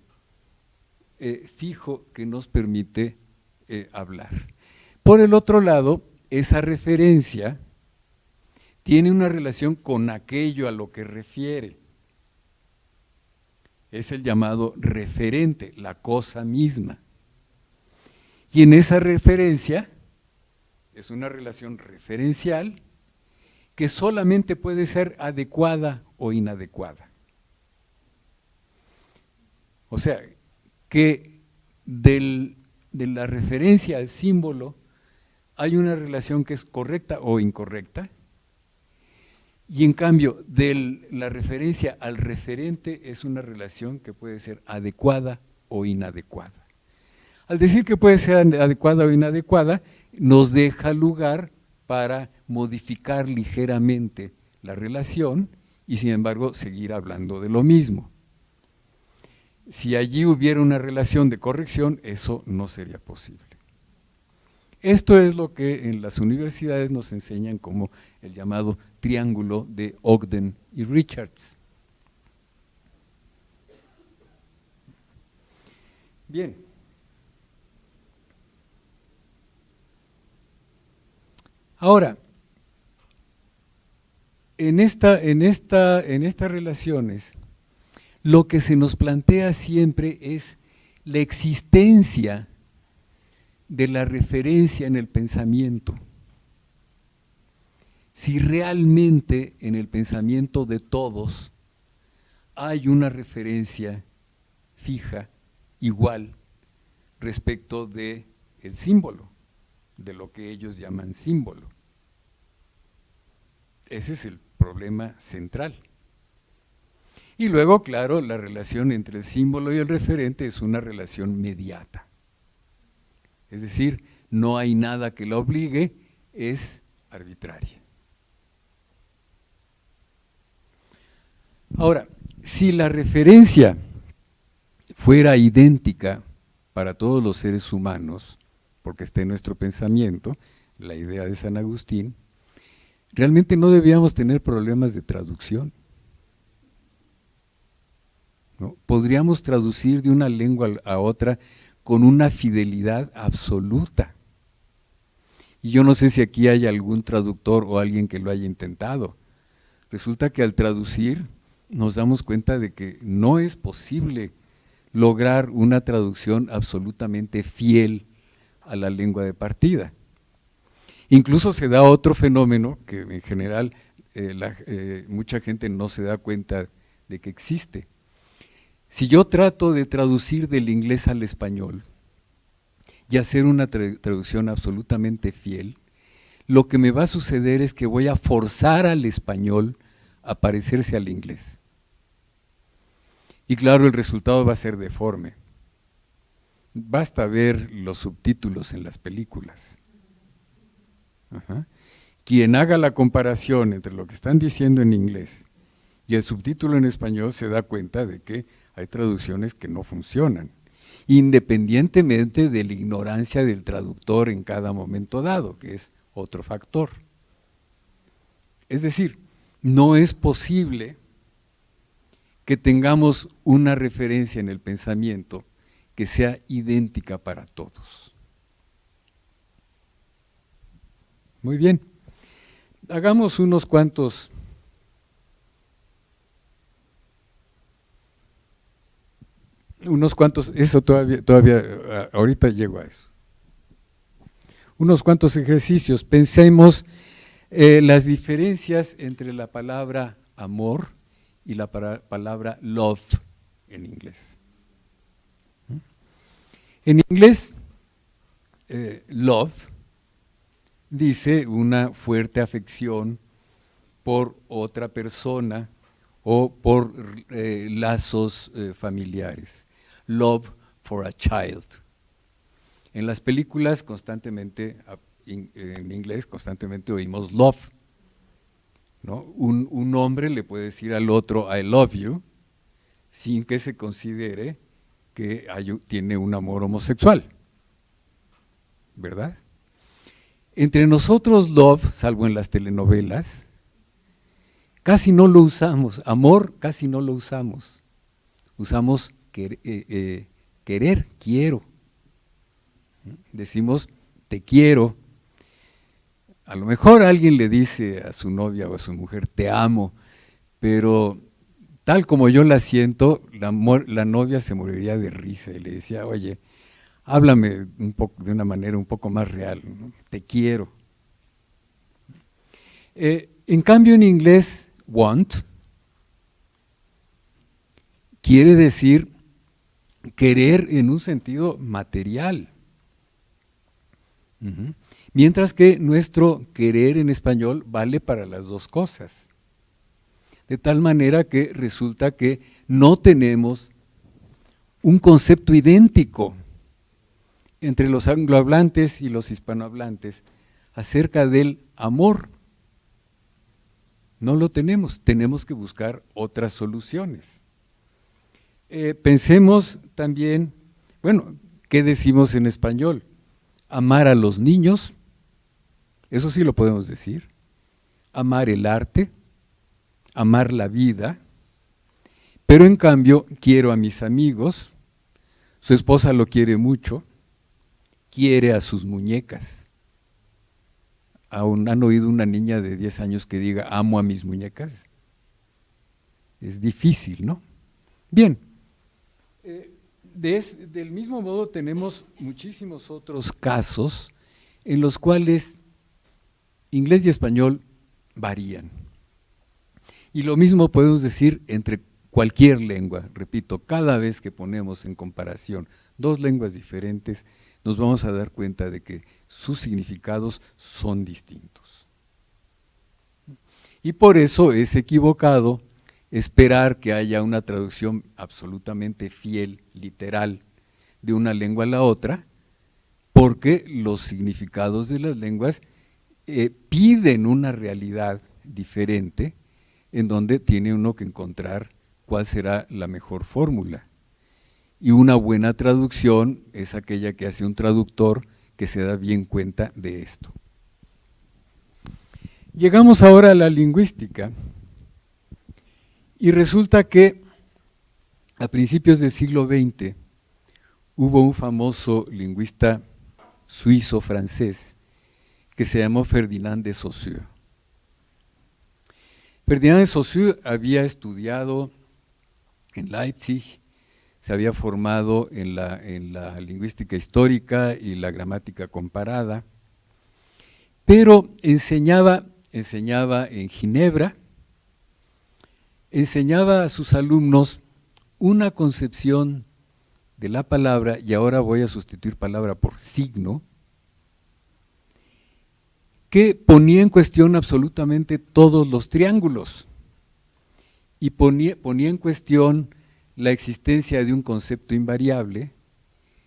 fijo que nos permite hablar. Por el otro lado, esa referencia tiene una relación con aquello a lo que refiere. Es el llamado referente, la cosa misma. Y en esa referencia, es una relación referencial que solamente puede ser adecuada o inadecuada. O sea, que de la referencia al símbolo hay una relación que es correcta o incorrecta, y en cambio de la referencia al referente es una relación que puede ser adecuada o inadecuada. Al decir que puede ser adecuada o inadecuada, nos deja lugar para modificar ligeramente la relación y sin embargo seguir hablando de lo mismo. Si allí hubiera una relación de corrección, eso no sería posible. Esto es lo que en las universidades nos enseñan como el llamado triángulo de Ogden y Richards. Bien. Ahora, en estas relaciones, lo que se nos plantea siempre es la existencia de la referencia en el pensamiento. Si realmente en el pensamiento de todos hay una referencia fija, igual, respecto del símbolo, de lo que ellos llaman símbolo. Ese es el problema central. Y luego, claro, la relación entre el símbolo y el referente es una relación mediata. Es decir, no hay nada que la obligue, es arbitraria. Ahora, si la referencia fuera idéntica para todos los seres humanos, porque está en nuestro pensamiento, la idea de San Agustín, realmente no debíamos tener problemas de traducción, ¿no? Podríamos traducir de una lengua a otra con una fidelidad absoluta. Y yo no sé si aquí hay algún traductor o alguien que lo haya intentado. Resulta que al traducir nos damos cuenta de que no es posible lograr una traducción absolutamente fiel a la lengua de partida. Incluso se da otro fenómeno que en general mucha gente no se da cuenta de que existe. Si yo trato de traducir del inglés al español y hacer una traducción absolutamente fiel, lo que me va a suceder es que voy a forzar al español a parecerse al inglés. Y claro, el resultado va a ser deforme. Basta ver los subtítulos en las películas. Quien haga la comparación entre lo que están diciendo en inglés y el subtítulo en español se da cuenta de que hay traducciones que no funcionan, independientemente de la ignorancia del traductor en cada momento dado, que es otro factor. Es decir, no es posible que tengamos una referencia en el pensamiento que sea idéntica para todos. Muy bien, hagamos unos cuantos eso todavía, ahorita llego a eso. Unos cuantos ejercicios. Pensemos las diferencias entre la palabra amor y la palabra love en inglés. En inglés, love dice una fuerte afección por otra persona o por lazos familiares. Love for a child. En las películas constantemente, en inglés constantemente oímos love, ¿no? Un hombre le puede decir al otro I love you sin que se considere que tiene un amor homosexual, ¿verdad? Entre nosotros love, salvo en las telenovelas, casi no lo usamos, amor casi no lo usamos. usamos querer, quiero. Decimos te quiero. A lo mejor alguien le dice a su novia o a su mujer te amo, pero tal como yo la siento, la novia se moriría de risa y le decía, oye, háblame un poco, de una manera un poco más real, ¿no? Te quiero. En cambio en inglés, want quiere decir querer en un sentido material. Mientras que nuestro querer en español vale para las dos cosas. De tal manera que resulta que no tenemos un concepto idéntico entre los anglohablantes y los hispanohablantes acerca del amor. No lo tenemos que buscar otras soluciones. Pensemos también, bueno, ¿qué decimos en español? Amar a los niños, eso sí lo podemos decir. Amar el arte, amar la vida, pero en cambio quiero a mis amigos, su esposa lo quiere mucho, quiere a sus muñecas. ¿Aún han oído una niña de 10 años que diga amo a mis muñecas? Es difícil, ¿no? Bien, del mismo modo tenemos muchísimos otros casos en los cuales inglés y español varían. Y lo mismo podemos decir entre cualquier lengua. Repito, cada vez que ponemos en comparación dos lenguas diferentes, nos vamos a dar cuenta de que sus significados son distintos. Y por eso es equivocado esperar que haya una traducción absolutamente fiel, literal, de una lengua a la otra, porque los significados de las lenguas piden una realidad diferente, en donde tiene uno que encontrar cuál será la mejor fórmula. Y una buena traducción es aquella que hace un traductor que se da bien cuenta de esto. Llegamos ahora a la lingüística y resulta que a principios del siglo XX hubo un famoso lingüista suizo-francés que se llamó Ferdinand de Saussure. Ferdinand de Saussure había estudiado en Leipzig, se había formado en la lingüística histórica y la gramática comparada, pero enseñaba en Ginebra, enseñaba a sus alumnos una concepción de la palabra, y ahora voy a sustituir palabra por signo, que ponía en cuestión absolutamente todos los triángulos y ponía en cuestión la existencia de un concepto invariable,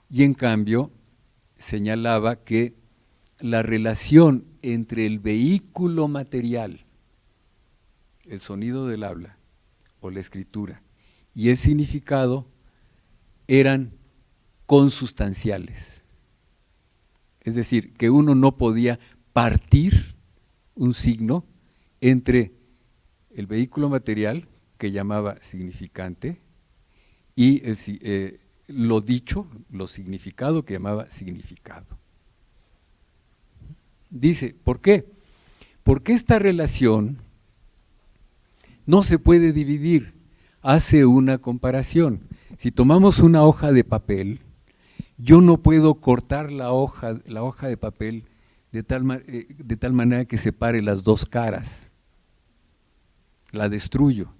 y en cambio señalaba que la relación entre el vehículo material, el sonido del habla o la escritura, y el significado eran consustanciales. Es decir, que uno no podía partir un signo entre el vehículo material, que llamaba significante, y lo dicho, lo significado, que llamaba significado. Dice, ¿por qué? Porque esta relación no se puede dividir. Hace una comparación. Si tomamos una hoja de papel, yo no puedo cortar la hoja de papel de tal manera que separe las dos caras. La destruyo.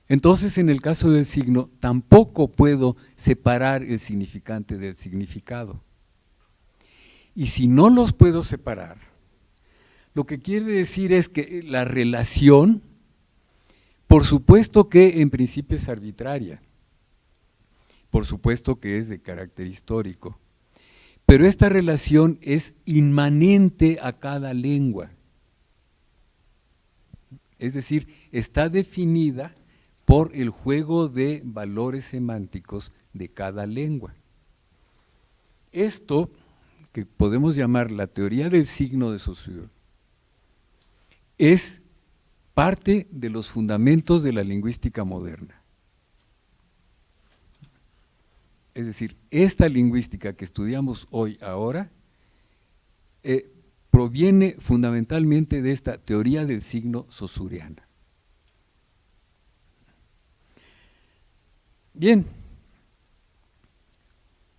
Entonces, en el caso del signo, tampoco puedo separar el significante del significado. Y si no los puedo separar, lo que quiere decir es que la relación, por supuesto que en principio es arbitraria, por supuesto que es de carácter histórico, pero esta relación es inmanente a cada lengua. Es decir, está definida por el juego de valores semánticos de cada lengua. Esto, que podemos llamar la teoría del signo de Saussure, es parte de los fundamentos de la lingüística moderna. Es decir, esta lingüística que estudiamos hoy, ahora, proviene fundamentalmente de esta teoría del signo saussuriana. Bien,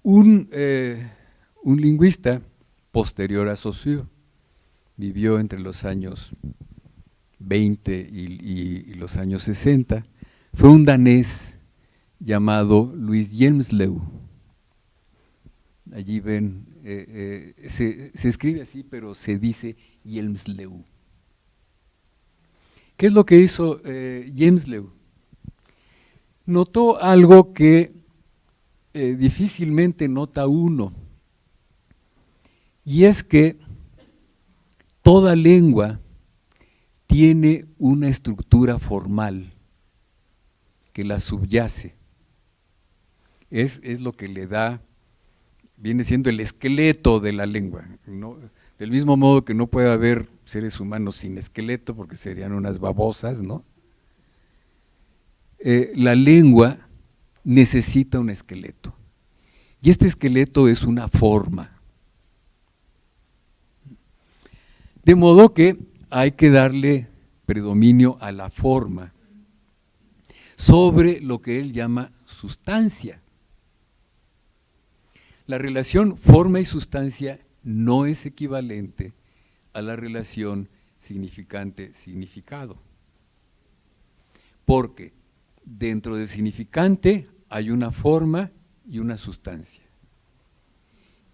un lingüista posterior a Saussure, vivió entre los años 20 y los años 60, fue un danés llamado Louis Hjelmslev. Allí ven, se escribe así, pero se dice Hjelmslev. ¿Qué es lo que hizo Hjelmslev? Notó algo que difícilmente nota uno, y es que toda lengua tiene una estructura formal que la subyace. Es lo que le da, viene siendo el esqueleto de la lengua, ¿no? Del mismo modo que no puede haber seres humanos sin esqueleto, porque serían unas babosas, ¿no? La lengua necesita un esqueleto, y este esqueleto es una forma. De modo que hay que darle predominio a la forma sobre lo que él llama sustancia. La relación forma y sustancia no es equivalente a la relación significante-significado, porque dentro del significante hay una forma y una sustancia,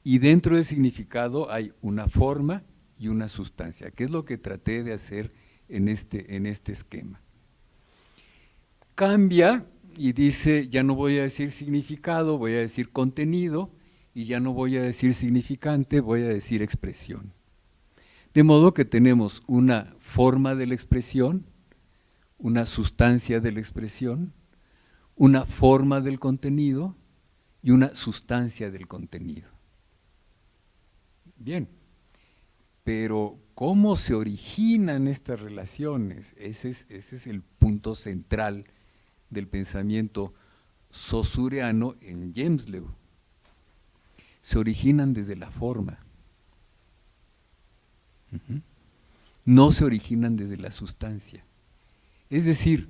y dentro del significado hay una forma y una sustancia, que es lo que traté de hacer en este esquema. Cambia y dice, ya no voy a decir significado, voy a decir contenido, y ya no voy a decir significante, voy a decir expresión. De modo que tenemos una forma de la expresión, una sustancia de la expresión, una forma del contenido y una sustancia del contenido. Bien, pero ¿cómo se originan estas relaciones? Ese es el punto central del pensamiento saussureano en Hjelmslev. Se originan desde la forma. No se originan desde la sustancia. Es decir,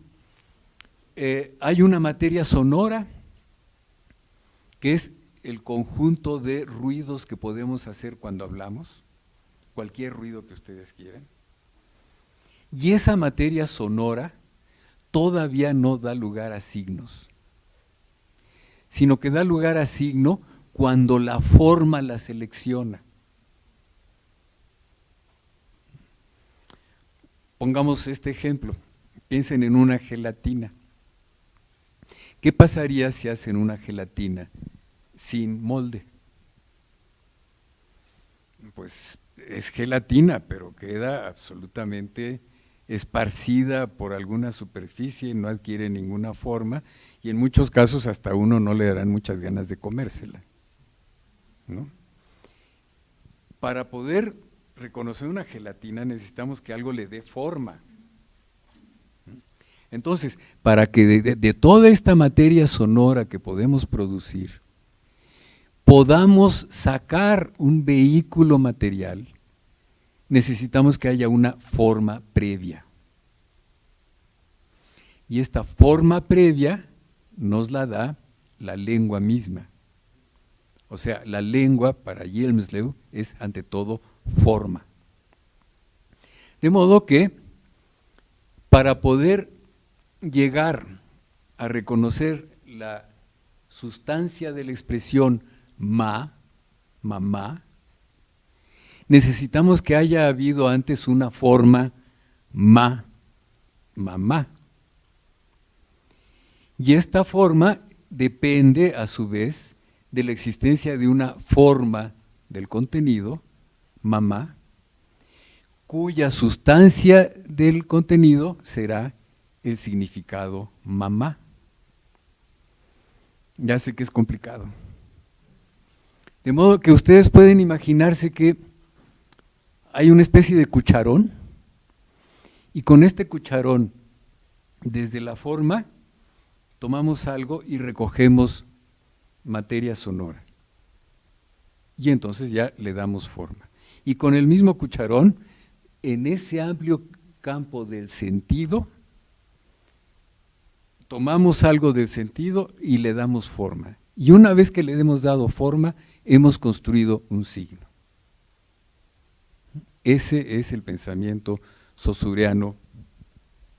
hay una materia sonora que es el conjunto de ruidos que podemos hacer cuando hablamos, cualquier ruido que ustedes quieran, y esa materia sonora todavía no da lugar a signos, sino que da lugar a signo cuando la forma la selecciona. Pongamos este ejemplo, piensen en una gelatina. ¿Qué pasaría si hacen una gelatina sin molde? Pues es gelatina, pero queda absolutamente esparcida por alguna superficie, no adquiere ninguna forma, y en muchos casos hasta uno no le darán muchas ganas de comérsela, ¿no? Para poder reconocer una gelatina necesitamos que algo le dé forma. Entonces, para que de toda esta materia sonora que podemos producir, podamos sacar un vehículo material, necesitamos que haya una forma previa. Y esta forma previa nos la da la lengua misma. O sea, la lengua para Hjelmslev es ante todo forma. De modo que para poder llegar a reconocer la sustancia de la expresión mamá, necesitamos que haya habido antes una forma mamá. Y esta forma depende a su vez de la existencia de una forma del contenido, mamá, cuya sustancia del contenido será el significado mamá. Ya sé que es complicado. De modo que ustedes pueden imaginarse que hay una especie de cucharón, y con este cucharón, desde la forma, tomamos algo y recogemos materia sonora. Y entonces ya le damos forma. Y con el mismo cucharón, en ese amplio campo del sentido, tomamos algo del sentido y le damos forma. Y una vez que le hemos dado forma, hemos construido un signo. Ese es el pensamiento saussuriano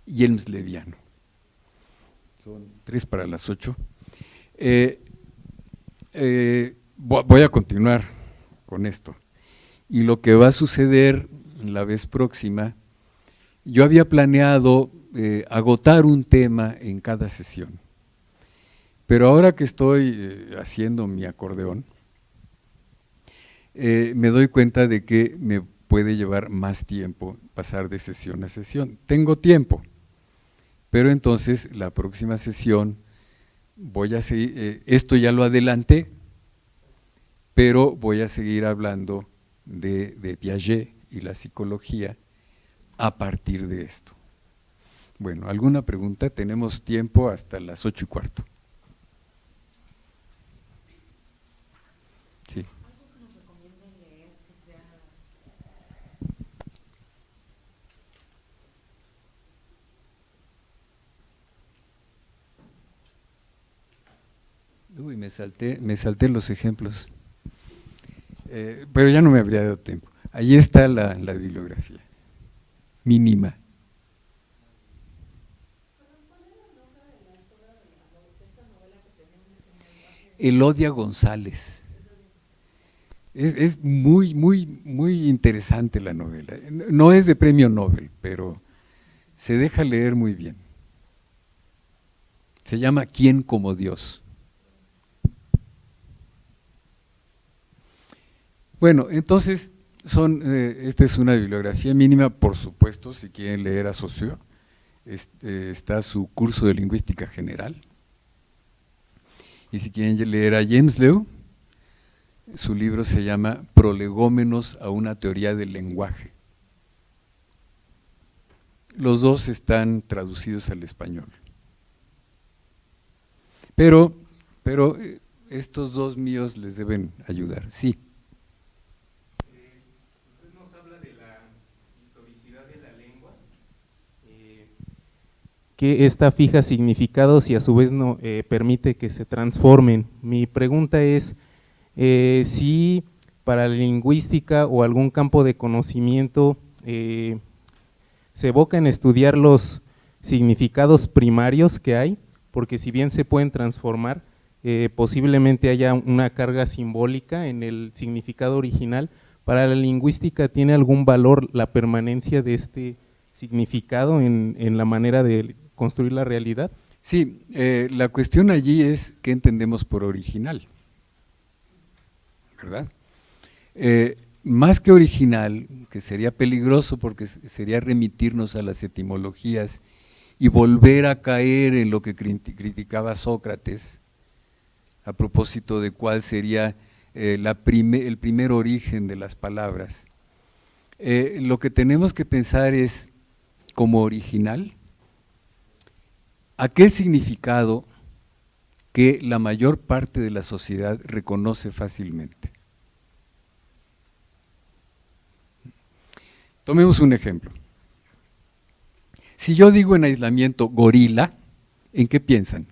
y elmsleviano. Son 7:03. Voy a continuar con esto. Y lo que va a suceder la vez próxima, yo había planeado agotar un tema en cada sesión. Pero ahora que estoy haciendo mi acordeón, me doy cuenta de que me puede llevar más tiempo pasar de sesión a sesión. Tengo tiempo, pero entonces la próxima sesión voy a seguir, esto ya lo adelanté, pero voy a seguir hablando de Piaget y la psicología a partir de esto. Bueno, ¿alguna pregunta? Tenemos tiempo hasta las 8:15. Sí. ¿Algo que nos recomienden leer que sea? Uy, me salté los ejemplos. Pero ya no me habría dado tiempo. Allí está la bibliografía, mínima. Elodia González. Es muy, muy, muy interesante la novela. No es de premio Nobel, pero se deja leer muy bien. Se llama ¿Quién como Dios? Bueno, entonces, esta es una bibliografía mínima, por supuesto, si quieren leer a Saussure, está su curso de lingüística general. Y si quieren leer a Hjelmslev, su libro se llama Prolegómenos a una teoría del lenguaje. Los dos están traducidos al español. Pero estos dos míos les deben ayudar, sí. Usted nos habla de la historicidad de la lengua, que esta fija significados y a su vez no permite que se transformen. Mi pregunta es si para la lingüística o algún campo de conocimiento se evoca en estudiar los significados primarios que hay, porque si bien se pueden transformar, posiblemente haya una carga simbólica en el significado original. ¿Para la lingüística tiene algún valor la permanencia de este significado en la manera de construir la realidad? Sí, la cuestión allí es qué entendemos por original, ¿verdad? Más que original, que sería peligroso porque sería remitirnos a las etimologías y volver a caer en lo que criticaba Sócrates a propósito de cuál sería el primer origen de las palabras. Lo que tenemos que pensar es, como original, aquel significado que la mayor parte de la sociedad reconoce fácilmente. Tomemos un ejemplo. Si yo digo en aislamiento gorila, ¿en qué piensan?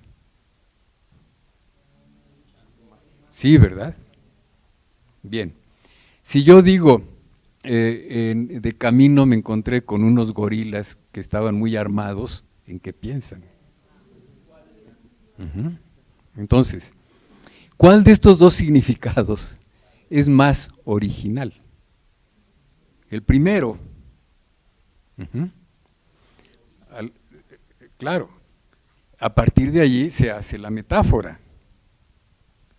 Sí, ¿verdad? Bien. Si yo digo, de camino me encontré con unos gorilas que estaban muy armados, ¿en qué piensan? Entonces, ¿cuál de estos dos significados es más original? El primero. Claro, a partir de allí se hace la metáfora,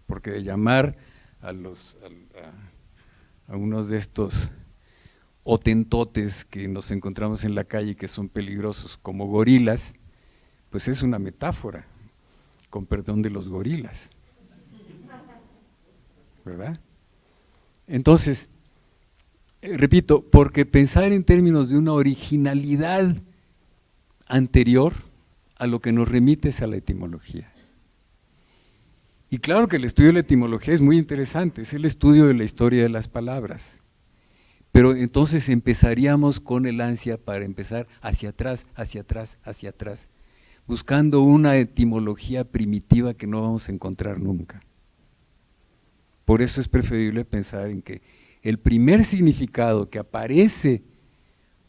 porque de llamar a unos de estos hotentotes que nos encontramos en la calle que son peligrosos como gorilas, pues es una metáfora, con perdón de los gorilas, ¿verdad? Entonces, repito, porque pensar en términos de una originalidad anterior a lo que nos remite es a la etimología. Y claro que el estudio de la etimología es muy interesante, es el estudio de la historia de las palabras. Pero entonces empezaríamos con el ansia para empezar hacia atrás, hacia atrás, hacia atrás, buscando una etimología primitiva que no vamos a encontrar nunca. Por eso es preferible pensar en que el primer significado que aparece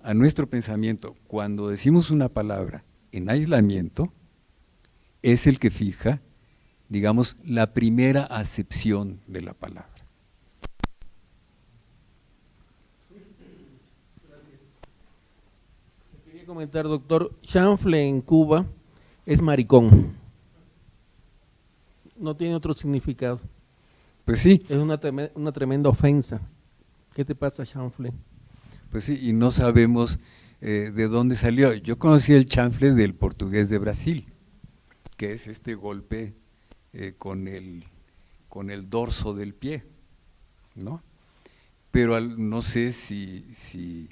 a nuestro pensamiento cuando decimos una palabra en aislamiento es el que fija, digamos, la primera acepción de la palabra. Gracias. Quería comentar, doctor, chanfle en Cuba es maricón. No tiene otro significado. Pues sí. Es una tremenda ofensa. ¿Qué te pasa, chanfle? Pues sí, y no sabemos de dónde salió. Yo conocí el chanfle del portugués de Brasil, que es este golpe con el dorso del pie, ¿no? Pero no sé si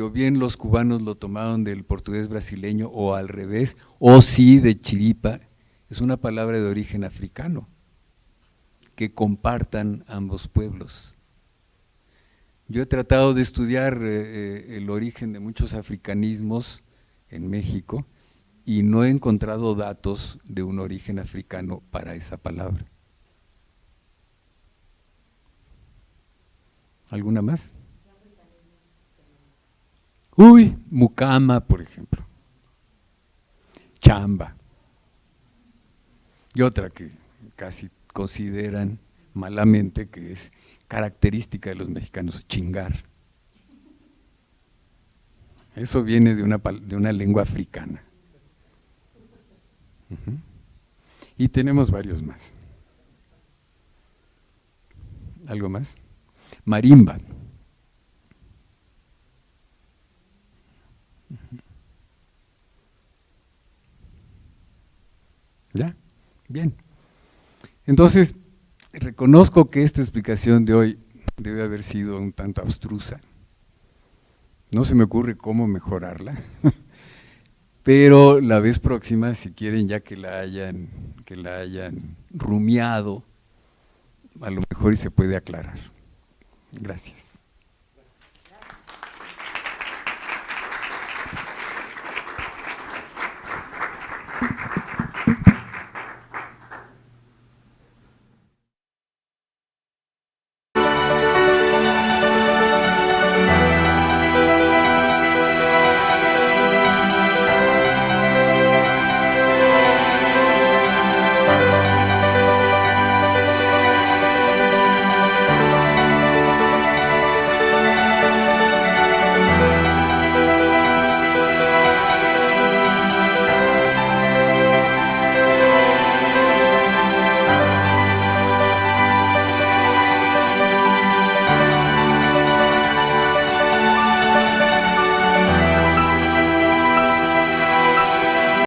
o bien los cubanos lo tomaron del portugués brasileño o al revés, o si de chiripa, es una palabra de origen africano, que compartan ambos pueblos. Yo he tratado de estudiar el origen de muchos africanismos en México y no he encontrado datos de un origen africano para esa palabra. ¿Alguna más? Uy, mucama, por ejemplo. Chamba. Y otra que casi consideran malamente que es característica de los mexicanos, chingar. Eso viene de una lengua africana. Y tenemos varios más. ¿Algo más? Marimba. ¿Ya? Bien. Entonces, reconozco que esta explicación de hoy debe haber sido un tanto abstrusa. No se me ocurre cómo mejorarla, pero la vez próxima, si quieren, ya que la hayan rumiado, a lo mejor y se puede aclarar. Gracias.